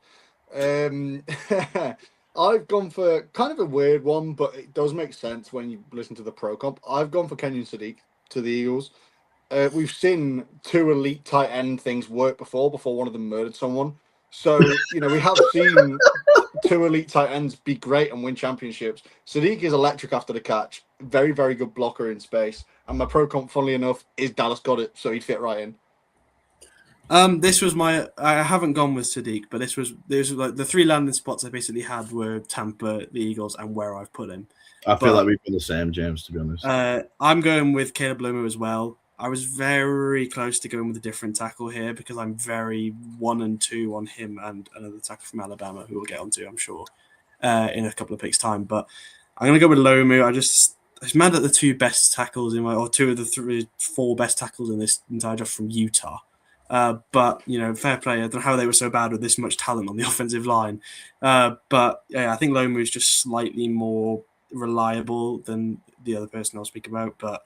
[SPEAKER 3] I've gone for kind of a weird one, but it does make sense when you listen to the pro comp. I've gone for Kenyon Sadiq to the Eagles. We've seen 2 elite tight end things work before one of them murdered someone. So, we have seen 2 elite tight ends be great and win championships. Sadiq is electric after the catch. Very, very good blocker in space. And my pro comp, funnily enough, is Dallas Goedert, so he'd fit right in.
[SPEAKER 2] This was I haven't gone with Sadiq, but this was like the 3 landing spots I basically had were Tampa, the Eagles, and where I've put him.
[SPEAKER 1] I feel like we've got the same, James, to be honest.
[SPEAKER 2] I'm going with Caleb Lomu as well. I was very close to going with a different tackle here because I'm very 1 and 2 on him and another tackle from Alabama who we'll get onto, I'm sure, in a couple of picks' time. But I'm going to go with Lomu. I was mad at the 2 best tackles or 2 of the 4 best tackles in this entire draft from Utah. But, fair play. I don't know how they were so bad with this much talent on the offensive line. But yeah, I think Lomu is just slightly more reliable than the other person I'll speak about. But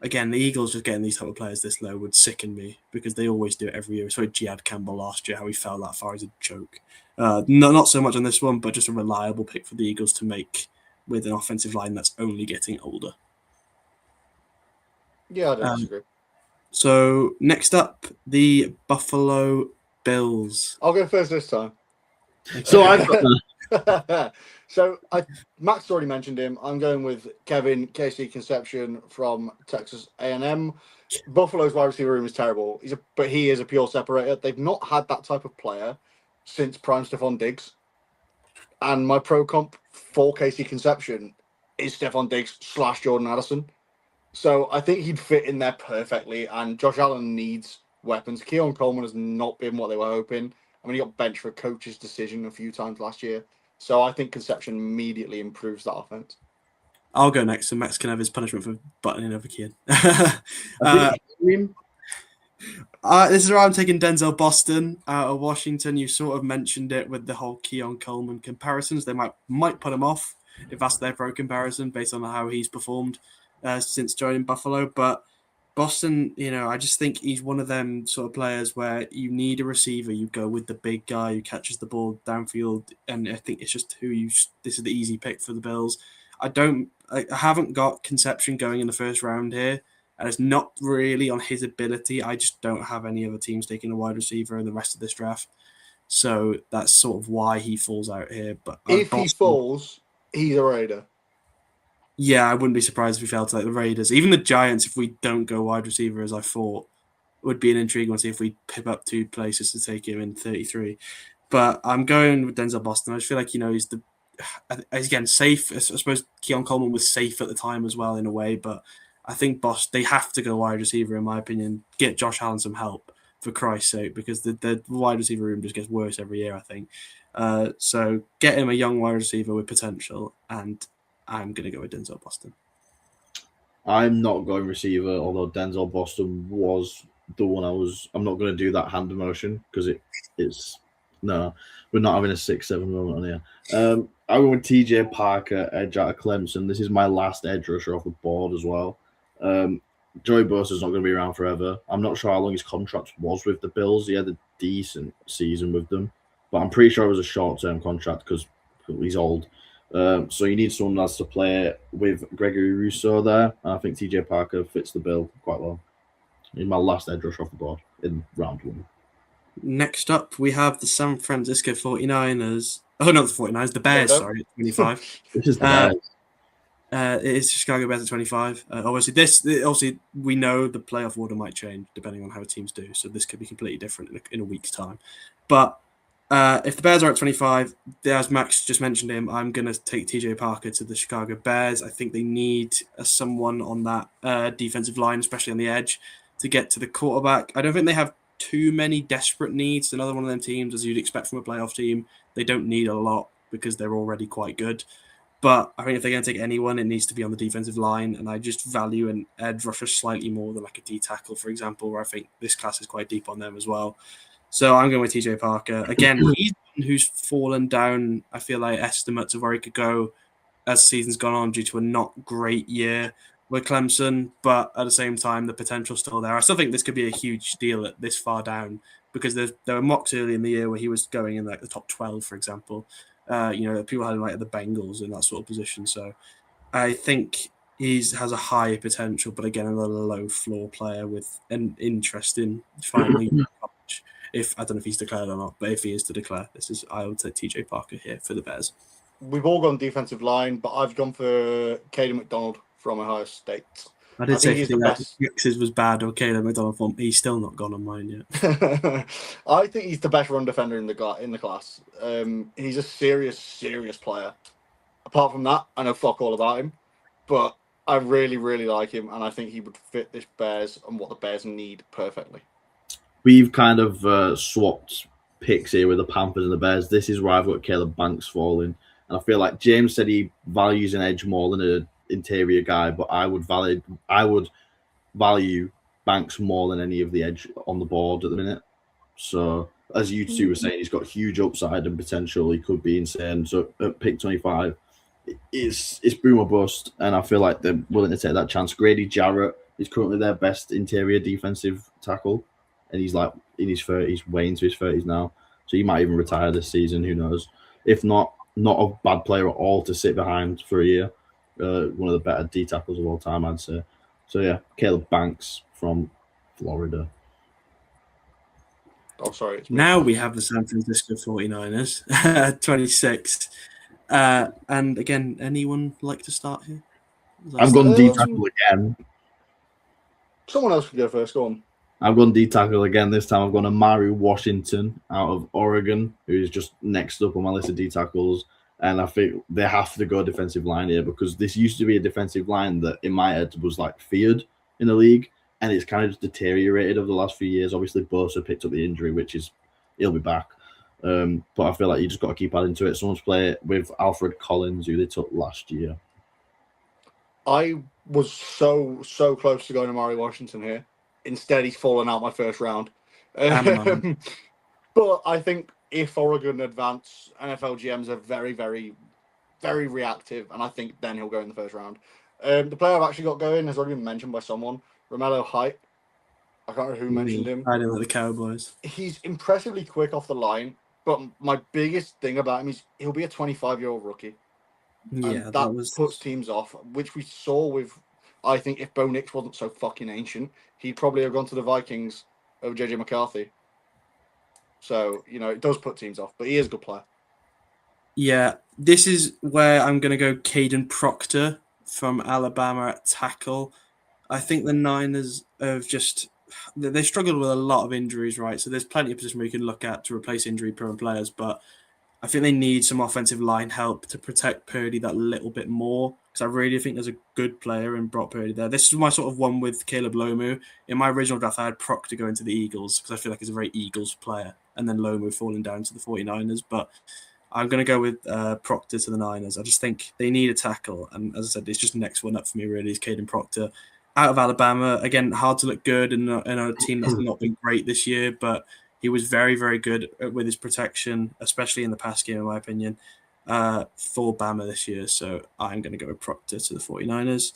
[SPEAKER 2] again, the Eagles just getting these type of players this low would sicken me because they always do it every year. So Jihad Campbell last year, how he fell that far is a joke. Not so much on this one, but just a reliable pick for the Eagles to make with an offensive line that's only getting older.
[SPEAKER 3] Yeah, I don't disagree.
[SPEAKER 2] So next up, the Buffalo Bills.
[SPEAKER 3] I'll go first this time.
[SPEAKER 1] So I've got
[SPEAKER 3] So Max already mentioned him. I'm going with Kevin Casey Conception from Texas A&M. Buffalo's wide receiver room is terrible. But he is a pure separator. They've not had that type of player since prime Stephon Diggs. And my pro comp for Casey Conception is Stephon Diggs / Jordan Addison. So I think he'd fit in there perfectly. And Josh Allen needs weapons. Keon Coleman has not been what they were hoping. I mean, he got benched for a coach's decision a few times last year. So I think Conception immediately improves that offense.
[SPEAKER 2] I'll go next, so Max can have his punishment for buttoning over Keon. This is where I'm taking Denzel Boston out of Washington. You sort of mentioned it with the whole Keon Coleman comparisons. They might put him off if that's their pro comparison based on how he's performed since joining Buffalo. But Boston, I just think he's one of them sort of players where you need a receiver. You go with the big guy who catches the ball downfield, and I think it's just this is the easy pick for the Bills. I haven't got Conception going in the first round here, and it's not really on his ability. I just don't have any other teams taking a wide receiver in the rest of this draft. So that's sort of why he falls out here. But
[SPEAKER 3] if he falls, he's a Raider.
[SPEAKER 2] Yeah, I wouldn't be surprised if we fell to like the Raiders. Even the Giants, if we don't go wide receiver as I thought, would be an intriguing one to see if we pip up 2 places to take him in 33. But I'm going with Denzel Boston. I just feel like, he's again, safe. I suppose Keon Coleman was safe at the time as well in a way, but I think they have to go wide receiver, in my opinion. Get Josh Allen some help, for Christ's sake, because the wide receiver room just gets worse every year, I think. So get him a young wide receiver with potential, and I'm going to go with Denzel Boston.
[SPEAKER 1] I'm not going receiver, although Denzel Boston was the one I'm not going to do that hand motion because it's no, we're not having a 6-7 moment on here. I went with TJ Parker, edge out of Clemson. This is my last edge rusher off the board as well. Joey Bosa's not going to be around forever. I'm not sure how long his contract was with the Bills. He had a decent season with them, but I'm pretty sure it was a short-term contract because he's old. So you need someone else to play with Gregory Rousseau there. And I think TJ Parker fits the bill quite well. He's my last edge rush off the board in round 1.
[SPEAKER 2] Next up, we have the San Francisco 49ers. Oh, not the 49ers, the Bears, sorry, at 25.
[SPEAKER 1] This is the Bears.
[SPEAKER 2] It is Chicago Bears at 25. Obviously, we know the playoff order might change depending on how teams do. So this could be completely different in a week's time. But if the Bears are at 25, as Max just mentioned him, I'm going to take TJ Parker to the Chicago Bears. I think they need someone on that defensive line, especially on the edge, to get to the quarterback. I don't think they have too many desperate needs. Another one of them teams, as you'd expect from a playoff team, they don't need a lot because they're already quite good. But I think if they're going to take anyone, it needs to be on the defensive line. And I just value an edge rusher slightly more than like a D tackle, for example, where I think this class is quite deep on them as well. So I'm going with TJ Parker. Again, he's one who's fallen down, I feel like, estimates of where he could go as the season's gone on due to a not great year with Clemson. But at the same time, the potential's still there. I still think this could be a huge deal at this far down because there were mocks early in the year where he was going in like the top 12, for example. People had him like at the Bengals in that sort of position. So I think he has a high potential, but again, another low floor player with an interest in finally college. I don't know if he's declared or not, but if he is to declare, I would say TJ Parker here for the Bears.
[SPEAKER 3] We've all gone defensive line, but I've gone for Caden McDonald from Ohio State.
[SPEAKER 2] I did
[SPEAKER 3] I
[SPEAKER 2] say
[SPEAKER 3] think
[SPEAKER 2] if
[SPEAKER 3] he's
[SPEAKER 2] you
[SPEAKER 3] the
[SPEAKER 2] think
[SPEAKER 3] best.
[SPEAKER 2] X's was bad or Caleb McDonald form, he's still not gone on mine yet.
[SPEAKER 3] I think he's the best run defender in the class. He's a serious player. Apart from that, I know fuck all about him, but I really, really like him, and I think he would fit this Bears and what the Bears need perfectly.
[SPEAKER 1] We've kind of swapped picks here with the Panthers and the Bears. This is where I've got Caleb Banks falling. And I feel like James said he values an edge more than an interior guy, but I would value Banks more than any of the edge on the board at the minute. So, as you two were saying, he's got huge upside and potential. He could be insane. So, at pick 25, it's boom or bust, and I feel like they're willing to take that chance. Grady Jarrett is currently their best interior defensive tackle, and he's like in his 30s, way into his 30s now. So, he might even retire this season. Who knows? If not a bad player at all to sit behind for a year. One of the better D tackles of all time, I'd say. So yeah, Caleb Banks from Florida.
[SPEAKER 3] Oh, sorry. It's me.
[SPEAKER 2] Now we have the San Francisco 49ers, 26. And again, anyone like to start here?
[SPEAKER 1] I've gone D tackle again.
[SPEAKER 3] Someone else can go first. Go on.
[SPEAKER 1] I've gone D tackle again. This time I've gone Amari Washington out of Oregon, who is just next up on my list of D tackles. And I think they have to go defensive line here because this used to be a defensive line that in my head was like feared in the league. And it's kind of just deteriorated over the last few years. Obviously, Bosa picked up the injury, which is he'll be back. But I feel like you just got to keep adding to it. Someone's play with Alfred Collins, who they took last year.
[SPEAKER 3] I was so close to going to Amari Washington here. Instead, he's fallen out my first round. But I think if Oregon advance, NFL GMs are very, very, very reactive, and I think then he'll go in the first round. The player I've actually got going has already been mentioned by someone, Romello Height. I can't remember who mentioned him.
[SPEAKER 2] I didn't like the Cowboys.
[SPEAKER 3] He's impressively quick off the line, but my biggest thing about him is he'll be a 25-year-old rookie.
[SPEAKER 2] Yeah,
[SPEAKER 3] and that puts teams off, which we saw with, I think, if Bo Nix wasn't so fucking ancient, he'd probably have gone to the Vikings over JJ McCarthy. So, it does put teams off, but he is a good player.
[SPEAKER 2] Yeah, this is where I'm going to go Caden Proctor from Alabama at tackle. I think the Niners have they struggled with a lot of injuries, right? So there's plenty of positions where you can look at to replace injury-prone players, but I think they need some offensive line help to protect Purdy that little bit more because I really think there's a good player in Brock Purdy there. This is my sort of one with Caleb Lomu. In my original draft, I had Proctor going to the Eagles because I feel like he's a very Eagles player, and then Lomu falling down to the 49ers, but I'm going to go with Proctor to the Niners. I just think they need a tackle, and as I said, it's just the next one up for me, really, is Caden Proctor. Out of Alabama, again, hard to look good in a team that's not been great this year, but he was very, very good with his protection, especially in the pass game, in my opinion, for Bama this year. So I'm going to go with Proctor to the 49ers.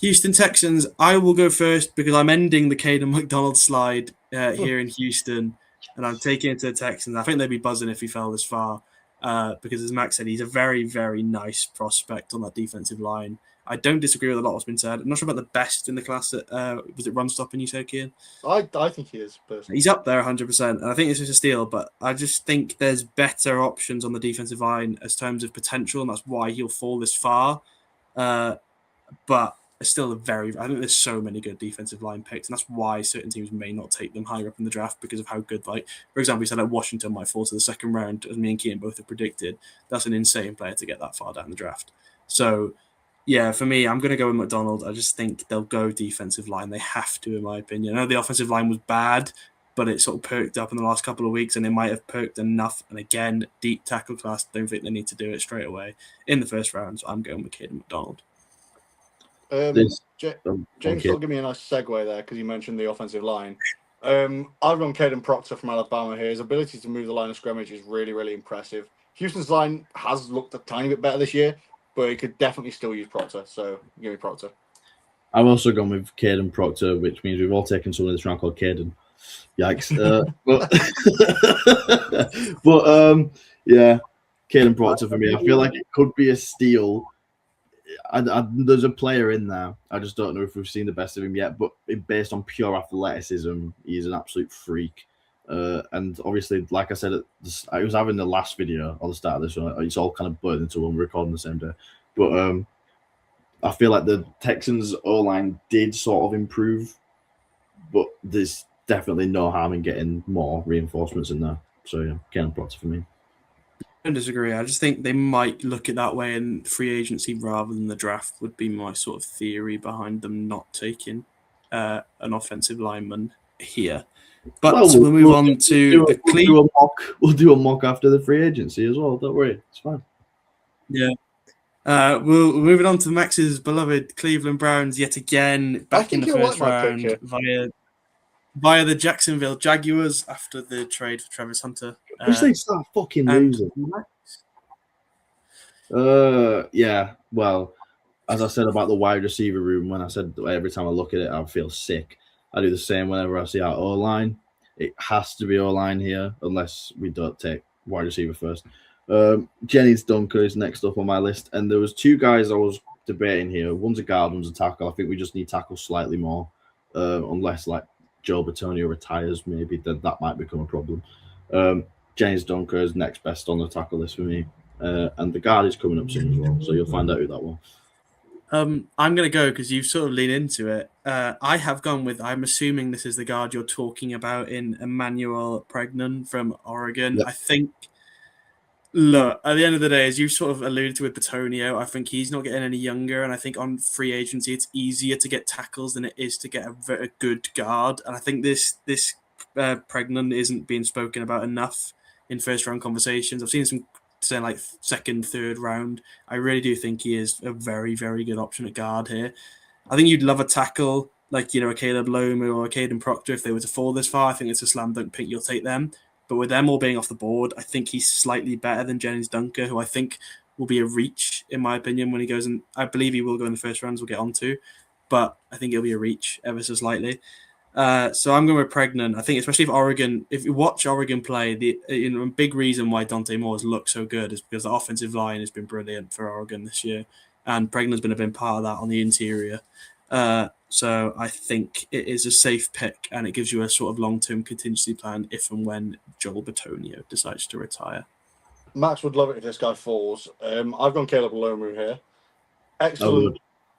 [SPEAKER 2] Houston Texans, I will go first because I'm ending the Caden McDonald slide here in Houston, and I'm taking it to the Texans. I think they'd be buzzing if he fell this far because, as Max said, he's a very, very nice prospect on that defensive line. I don't disagree with a lot of what's been said. I'm not sure about the best in the class. Was it run stopping you said, Kian?
[SPEAKER 3] I think he is. Personally.
[SPEAKER 2] He's up there 100%, and I think this is a steal, but I just think there's better options on the defensive line as terms of potential, and that's why he'll fall this far. But it's still I think there's so many good defensive line picks, and that's why certain teams may not take them higher up in the draft because of how good, like, for example, we said like Washington might fall to the second round, as me and Kian both have predicted. That's an insane player to get that far down the draft. So, yeah, for me, I'm going to go with McDonald. I just think they'll go defensive line. They have to, in my opinion. I know the offensive line was bad, but it sort of perked up in the last couple of weeks, and it might have perked enough. And again, deep tackle class, don't think they need to do it straight away in the first round. So I'm going with Caden McDonald.
[SPEAKER 3] James will give me a nice segue there because you mentioned the offensive line. I've gone Caden Proctor from Alabama here. His ability to move the line of scrimmage is really, really impressive. Houston's line has looked a tiny bit better this year, but he could definitely still use Proctor. So give me Proctor.
[SPEAKER 1] I've also gone with Caden Proctor, which means we've all taken someone this round called Caden. Yikes. But yeah, Caden Proctor for me. I feel like it could be a steal. There's a player in there. I just don't know if we've seen the best of him yet, but based on pure athleticism, he's an absolute freak. And obviously, like I said, I was having the last video on the start of this one. It's all kind of blurred into one. We're recording the same day. But I feel like the Texans' O-line did sort of improve, but there's definitely no harm in getting more reinforcements in there. So, yeah, Kalen Proctor for me.
[SPEAKER 2] I don't disagree. I just think they might look at that way in free agency rather than the draft would be my sort of theory behind them not taking an offensive lineman here. But we'll move on to the Cleveland.
[SPEAKER 1] We'll do a mock after the free agency as well. Don't worry, it's fine.
[SPEAKER 2] Yeah. We'll move it on to Max's beloved Cleveland Browns yet again, back in the first round via the Jacksonville Jaguars after the trade for Travis Hunter.
[SPEAKER 1] Wish they start fucking losing. Yeah, well, as I said about the wide receiver room, when I said every time I look at it, I feel sick. I do the same whenever I see our O-line. It has to be O-line here, unless we don't take wide receiver first. Jennings Dunker is next up on my list, and there was two guys I was debating here. One's a guard, one's a tackle. I think we just need tackle slightly more, unless like Joe Bitonio retires, maybe then that might become a problem. Jennings Dunker is next best on the tackle list for me, and the guard is coming up soon as well, so you'll find out who that was.
[SPEAKER 2] I'm going to go because you've sort of leaned into it. I have gone with, I'm assuming this is the guard you're talking about in Emmanuel Pregnon from Oregon. Yep. I think, look, at the end of the day, as you sort of alluded to with Bitonio, I think he's not getting any younger. And I think on free agency, it's easier to get tackles than it is to get a good guard. And I think this Pregnon isn't being spoken about enough in first round conversations. I've seen some saying like second, third round. I really do think he is a very, very good option at guard here. I think you'd love a tackle like, a Caleb Lomu or a Caden Proctor if they were to fall this far. I think it's a slam dunk pick. You'll take them. But with them all being off the board, I think he's slightly better than Jennings Dunker, who I think will be a reach, in my opinion, when he goes in. I believe he will go in the first rounds we'll get onto. But I think it'll be a reach ever so slightly. So I'm going with Pregnon. I think especially if you watch Oregon play, a big reason why Dante Moore's looked so good is because the offensive line has been brilliant for Oregon this year, and Pregnon's been a big part of that on the interior. So I think it is a safe pick, and it gives you a sort of long-term contingency plan if and when Joel Bitonio decides to retire.
[SPEAKER 3] Max would love it if this guy falls. I've gone Caleb Lomu here.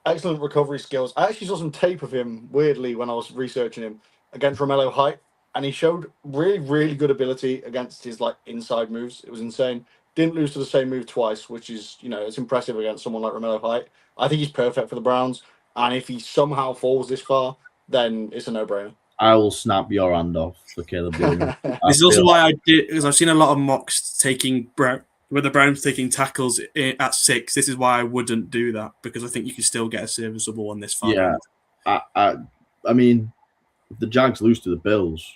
[SPEAKER 3] Excellent recovery skills. I actually saw some tape of him, weirdly, when I was researching him against Romello Height, and he showed really, really good ability against his inside moves. It was insane. Didn't lose to the same move twice, which is, it's impressive against someone like Romello Height. I think he's perfect for the Browns, and if he somehow falls this far, then it's a no-brainer.
[SPEAKER 1] I will snap your hand off for Caleb Lomu.
[SPEAKER 2] This is also why I did, because I've seen a lot of mocks taking with the Browns taking tackles at 6, this is why I wouldn't do that, because I think you can still get a serviceable one this far.
[SPEAKER 1] Yeah, I mean, if the Jags lose to the Bills,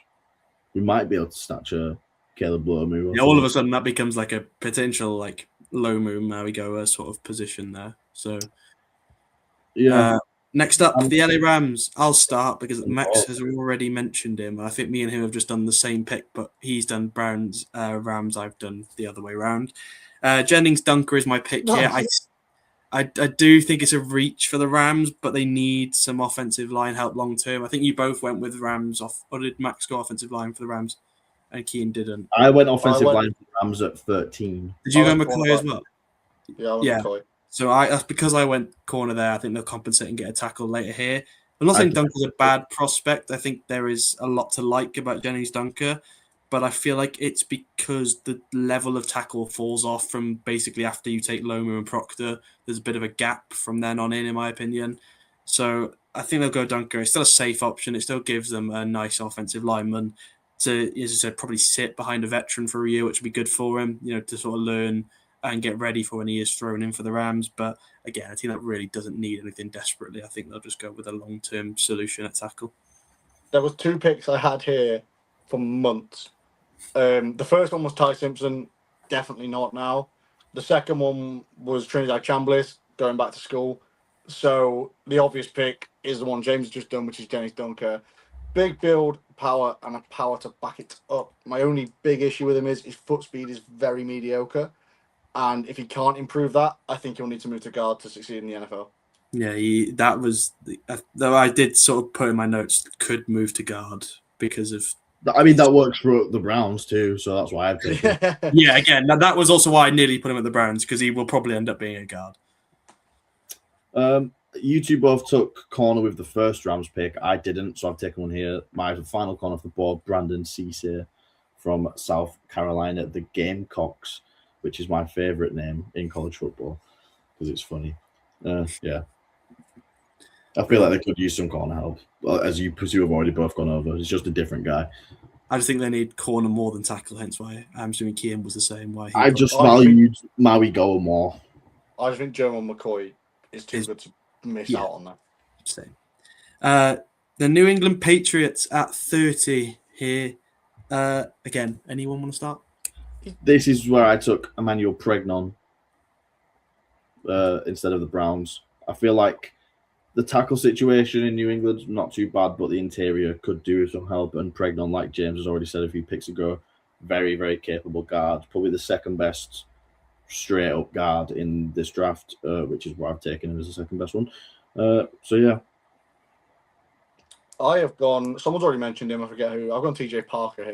[SPEAKER 1] we might be able to snatch a Caleb Lomu.
[SPEAKER 2] Yeah, all of a sudden that becomes like a potential Lomu, there we go, a sort of position there. So,
[SPEAKER 1] yeah.
[SPEAKER 2] Next up, the LA Rams. I'll start because Max has already mentioned him. I think me and him have just done the same pick, but he's done Browns, Rams. I've done the other way around. Jennings Dunker is my pick here. I do think it's a reach for the Rams, but they need some offensive line help long term. I think you both went with Rams off, or did Max go offensive line for the Rams? And Keane didn't.
[SPEAKER 1] I went offensive line for the Rams at 13.
[SPEAKER 2] Did you go McCoy as well?
[SPEAKER 3] Yeah, I went McCoy.
[SPEAKER 2] So that's because I went corner there. I think they'll compensate and get a tackle later here. I'm not saying Dunker's a bad prospect. I think there is a lot to like about Jennings Dunker, but I feel like it's because the level of tackle falls off from basically after you take Lomu and Proctor. There's a bit of a gap from then on in my opinion. So I think they'll go Dunker. It's still a safe option. It still gives them a nice offensive lineman to, as I said, probably sit behind a veteran for a year, which would be good for him, to sort of learn and get ready for when he is thrown in for the Rams. But again, I think that really doesn't need anything desperately. I think they'll just go with a long-term solution at tackle.
[SPEAKER 3] There was 2 picks I had here for months. The first one was Ty Simpson, definitely not now. The second one was Trinidad Chambliss, going back to school. So the obvious pick is the one James has just done, which is Jennings Dunker. Big build, power, and a power to back it up. My only big issue with him is his foot speed is very mediocre. And if he can't improve that, I think he'll need to move to guard to succeed in the NFL.
[SPEAKER 2] Yeah, that was, though I did sort of put in my notes, could move to guard because of.
[SPEAKER 1] I mean, that works for the Browns too, so that's why I've taken it.
[SPEAKER 2] Yeah, again, that was also why I nearly put him at the Browns, because he will probably end up being a guard.
[SPEAKER 1] You two both took corner with the first rounds pick. I didn't, so I've taken one here. My final corner off the board, Brandon Cisse from South Carolina, the Gamecocks, which is my favorite name in college football because it's funny. Yeah. I feel like they could use some corner help, as you pursue have already both gone over. It's just a different guy.
[SPEAKER 2] I just think they need corner more than tackle, hence why I'm assuming Kean was the same. Why
[SPEAKER 1] I just valued Maui Goa more.
[SPEAKER 3] I just think German McCoy is too good to miss out on that.
[SPEAKER 2] Same. The New England Patriots at 30 here. Again, anyone want to start?
[SPEAKER 1] This is where I took Emmanuel Pregnon instead of the Browns. I feel like the tackle situation in New England not too bad, but the interior could do some help. And Pregnon, like James has already said, if he picks a go, very, very capable guard. Probably the second best straight up guard in this draft, which is what I've taken him as the second best one. So yeah.
[SPEAKER 3] I have gone. Someone's already mentioned him. I forget who. I've gone TJ Parker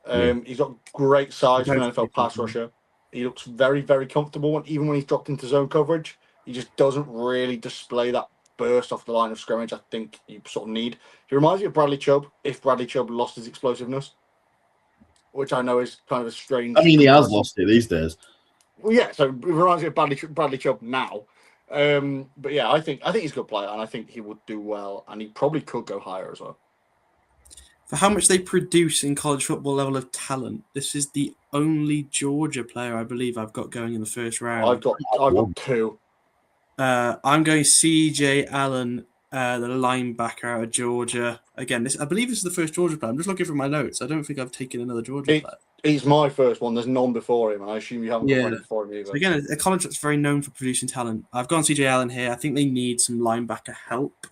[SPEAKER 3] here. He's got great size for an NFL pass rusher. He looks very, very comfortable, and even when he's dropped into zone coverage, he just doesn't really display that burst off the line of scrimmage I think you sort of need. He reminds me of Bradley Chubb if Bradley Chubb lost his explosiveness, which I know is kind of a strange.
[SPEAKER 1] I mean, he has lost it these days.
[SPEAKER 3] Well, yeah, so it reminds me of Bradley Chubb now. But yeah, I think he's a good player, and I think he would do well, and he probably could go higher as well.
[SPEAKER 2] For how much they produce in college football level of talent, this is the only Georgia player I believe I've got going in the first round.
[SPEAKER 3] I've got two.
[SPEAKER 2] I'm going CJ Allen, the linebacker out of Georgia. Again, I believe this is the first Georgia player. I'm just looking for my notes. I don't think I've taken another Georgia player.
[SPEAKER 3] He's my first one. There's none before him, and I assume you haven't got one before him either.
[SPEAKER 2] So again, a college that's very known for producing talent. I've gone CJ Allen here. I think they need some linebacker help.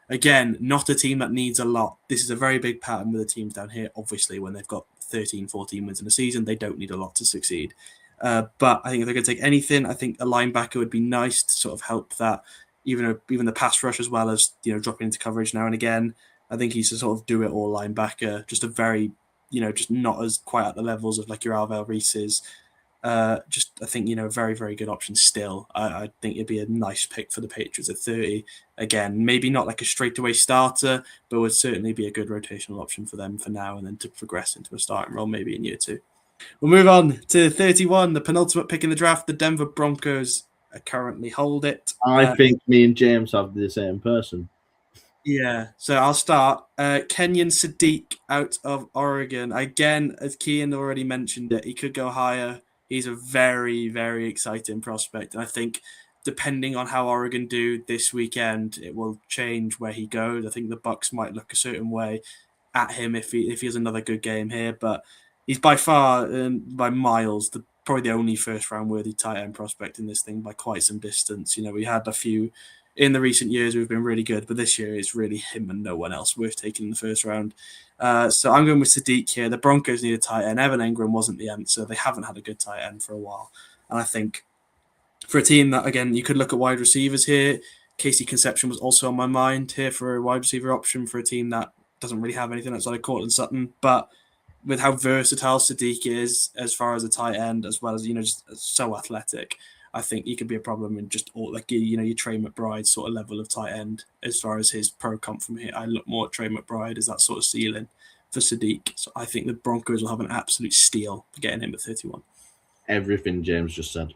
[SPEAKER 2] Again, not a team that needs a lot. This is a very big pattern with the teams down here. Obviously, when they've got 13, 14 wins in a season, they don't need a lot to succeed. But I think if they're going to take anything, I think a linebacker would be nice to sort of help that, even the pass rush as well as dropping into coverage now and again. I think he's a sort of do it all linebacker, just a very just not as quite at the levels of like your Alvell Reese's. I think very, very good option still. I think it'd be a nice pick for the Patriots at 30. Again, maybe not like a straightaway starter, but would certainly be a good rotational option for them for now, and then to progress into a starting role maybe in year 2. We'll move on to 31, the penultimate pick in the draft. The Denver Broncos currently hold it.
[SPEAKER 1] I think me and James have the same person.
[SPEAKER 2] Yeah, so I'll start. Kenyon Sadiq out of Oregon. Again, as Kean already mentioned it, he could go higher. He's a very, very exciting prospect. And I think depending on how Oregon do this weekend, it will change where he goes. I think the Bucs might look a certain way at him if he has another good game here. But he's by far, by miles, probably the only first-round worthy tight end prospect in this thing by quite some distance. We had a few in the recent years who've been really good, but this year it's really him and no one else worth taking in the first round. So I'm going with Sadiq here. The Broncos need a tight end. Evan Engram wasn't the answer. They haven't had a good tight end for a while. And I think for a team that, again, you could look at wide receivers here. Casey Conception was also on my mind here for a wide receiver option for a team that doesn't really have anything outside of Cortland Sutton. But with how versatile Sadiq is as far as a tight end, as well as, just so athletic, I think he could be a problem in just all your Trey McBride sort of level of tight end as far as his pro comp from here. I look more at Trey McBride as that sort of ceiling for Sadiq. So I think the Broncos will have an absolute steal for getting him at 31.
[SPEAKER 1] Everything James just said.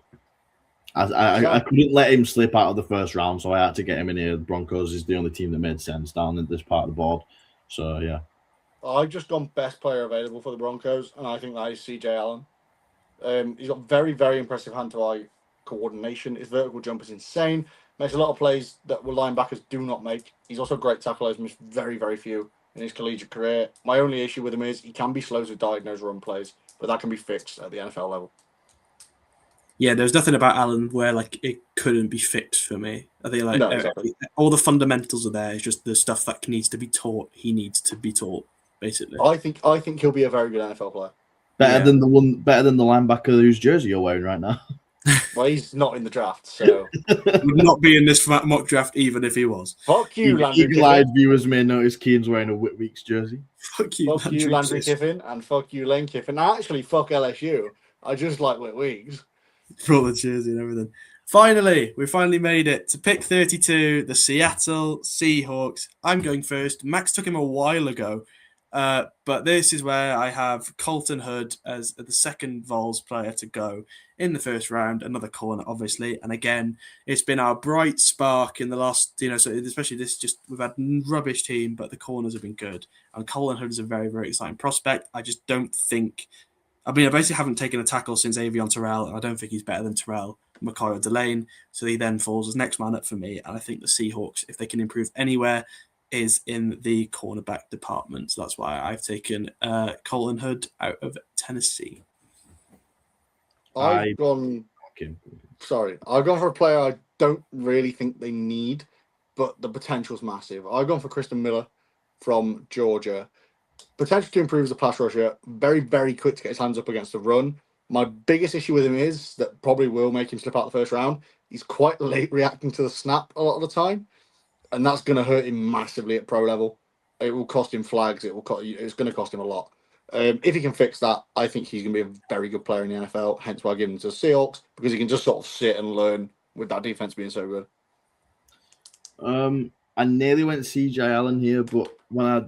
[SPEAKER 1] I couldn't let him slip out of the first round, so I had to get him in here. The Broncos is the only team that made sense down in this part of the board. So yeah.
[SPEAKER 3] I've just gone best player available for the Broncos, and I think that is CJ Allen. He's got very, very impressive hand-to-eye coordination. His vertical jump is insane. Makes a lot of plays that linebackers do not make. He's also a great tackler. He's missed very, very few in his collegiate career. My only issue with him is he can be slow to diagnose run plays, but that can be fixed at the NFL level.
[SPEAKER 2] Yeah, there's nothing about Allen where it couldn't be fixed for me. I think
[SPEAKER 3] exactly.
[SPEAKER 2] All the fundamentals are there. It's just the stuff that needs to be taught. He needs to be taught, basically.
[SPEAKER 3] I think he'll be a very good NFL player.
[SPEAKER 1] Better than the linebacker whose jersey you're wearing right now.
[SPEAKER 3] Well, he's not in the draft, so
[SPEAKER 2] would not be in this mock draft even if he was.
[SPEAKER 3] Fuck you, Landry Kiffin.
[SPEAKER 1] Eagle-eyed viewers may notice Keane's wearing a Whitweeks jersey.
[SPEAKER 2] Fuck you,
[SPEAKER 3] Landry Kiffin, and fuck you, Lane Kiffin. Actually, fuck LSU. I just like Whitweeks.
[SPEAKER 2] For all the jersey and everything. Finally, we finally made it to pick 32, the Seattle Seahawks. I'm going first. Max took him a while ago, but this is where I have Colton Hood as the second Vols player to go in the first round. Another corner, obviously, and again, it's been our bright spark in the last, so especially we've had rubbish team, but the corners have been good. And Colton Hood is a very, very exciting prospect. I just don't think. I basically haven't taken a tackle since Avion Terrell, and I don't think he's better than Terrell, McCoy, or Delane. So he then falls as next man up for me. And I think the Seahawks, if they can improve anywhere, is in the cornerback department. So that's why I've taken Colton Hood out of Tennessee.
[SPEAKER 3] I've gone for a player I don't really think they need, but the potential's massive. I've gone for Christian Miller from Georgia. Potential to improve as a pass rusher, very, very quick to get his hands up against the run. My biggest issue with him is that probably will make him slip out the first round. He's quite late reacting to the snap a lot of the time, and that's going to hurt him massively at pro level. It will cost him flags. It's going to cost him a lot. If he can fix that, I think he's going to be a very good player in the NFL, hence why I give him to the Seahawks, because he can just sort of sit and learn with that defense being so good.
[SPEAKER 1] I nearly went CJ Allen here, but when I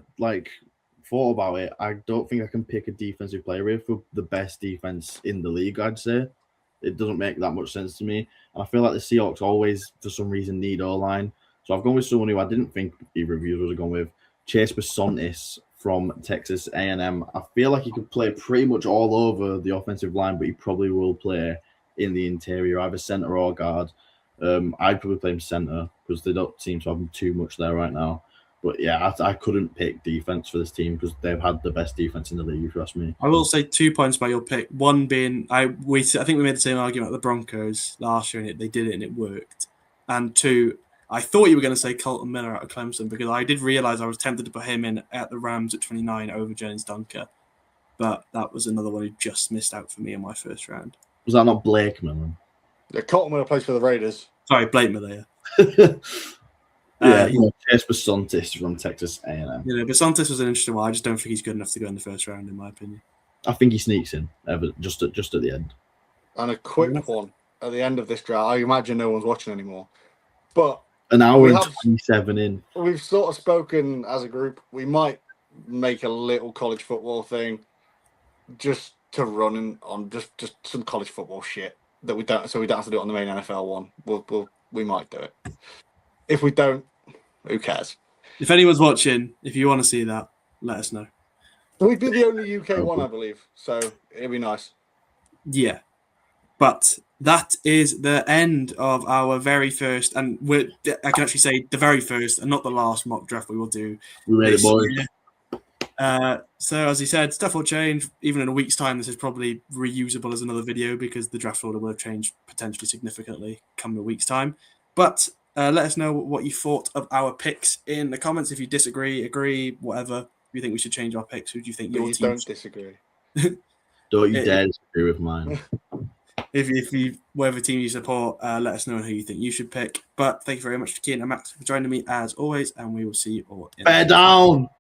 [SPEAKER 1] thought about it, I don't think I can pick a defensive player here for the best defense in the league, I'd say. It doesn't make that much sense to me. And I feel like the Seahawks always, for some reason, need O-line. So I've gone with someone who I didn't think either of you would have gone with, Chase Bisontis from Texas A&M. I feel like he could play pretty much all over the offensive line, but he probably will play in the interior, either center or guard. I'd probably play him center because they don't seem to have him too much there right now. But yeah, I couldn't pick defense for this team because they've had the best defense in the league, if you ask me.
[SPEAKER 2] I will say 2 points by your pick. One being, I think we made the same argument at the Broncos last year, and they did it and it worked. And 2, I thought you were going to say Colton Miller out of Clemson because I did realize I was tempted to put him in at the Rams at 29 over Jennings Dunker. But that was another one who just missed out for me in my first round.
[SPEAKER 1] Was that not Blake Miller?
[SPEAKER 3] Yeah, Colton Miller plays for the Raiders.
[SPEAKER 2] Sorry, Blake Miller,
[SPEAKER 1] yeah. Chase Bisontis from Texas A&M.
[SPEAKER 2] Bisontis was an interesting one. I just don't think he's good enough to go in the first round, in my opinion.
[SPEAKER 1] I think he sneaks in, just at the end.
[SPEAKER 3] And a quick one at the end of this draft. I imagine no one's watching anymore. But
[SPEAKER 1] an hour and 27 in.
[SPEAKER 3] We've sort of spoken as a group. We might make a little college football thing just to run on just some college football shit that we don't, so we don't have to do it on the main NFL one. We might do it. If we don't, who cares?
[SPEAKER 2] If anyone's watching, if you want to see that, let us know.
[SPEAKER 3] We'd be the only UK one, I believe. So it'd be nice.
[SPEAKER 2] Yeah. But that is the end of our very first, and I can actually say the very first and not the last mock draft we will do.
[SPEAKER 1] We made it, boys.
[SPEAKER 2] So as he said, stuff will change. Even in a week's time, this is probably reusable as another video because the draft order will have changed potentially significantly come a week's time. But let us know what you thought of our picks in the comments. If you disagree, agree, whatever. If you think we should change our picks, who do you think your team?
[SPEAKER 3] Don't disagree.
[SPEAKER 1] Don't you dare disagree with mine.
[SPEAKER 2] If you whatever team you support, let us know who you think you should pick. But thank you very much to Keane and Max for joining me as always, and we will see you all in
[SPEAKER 1] Bear down.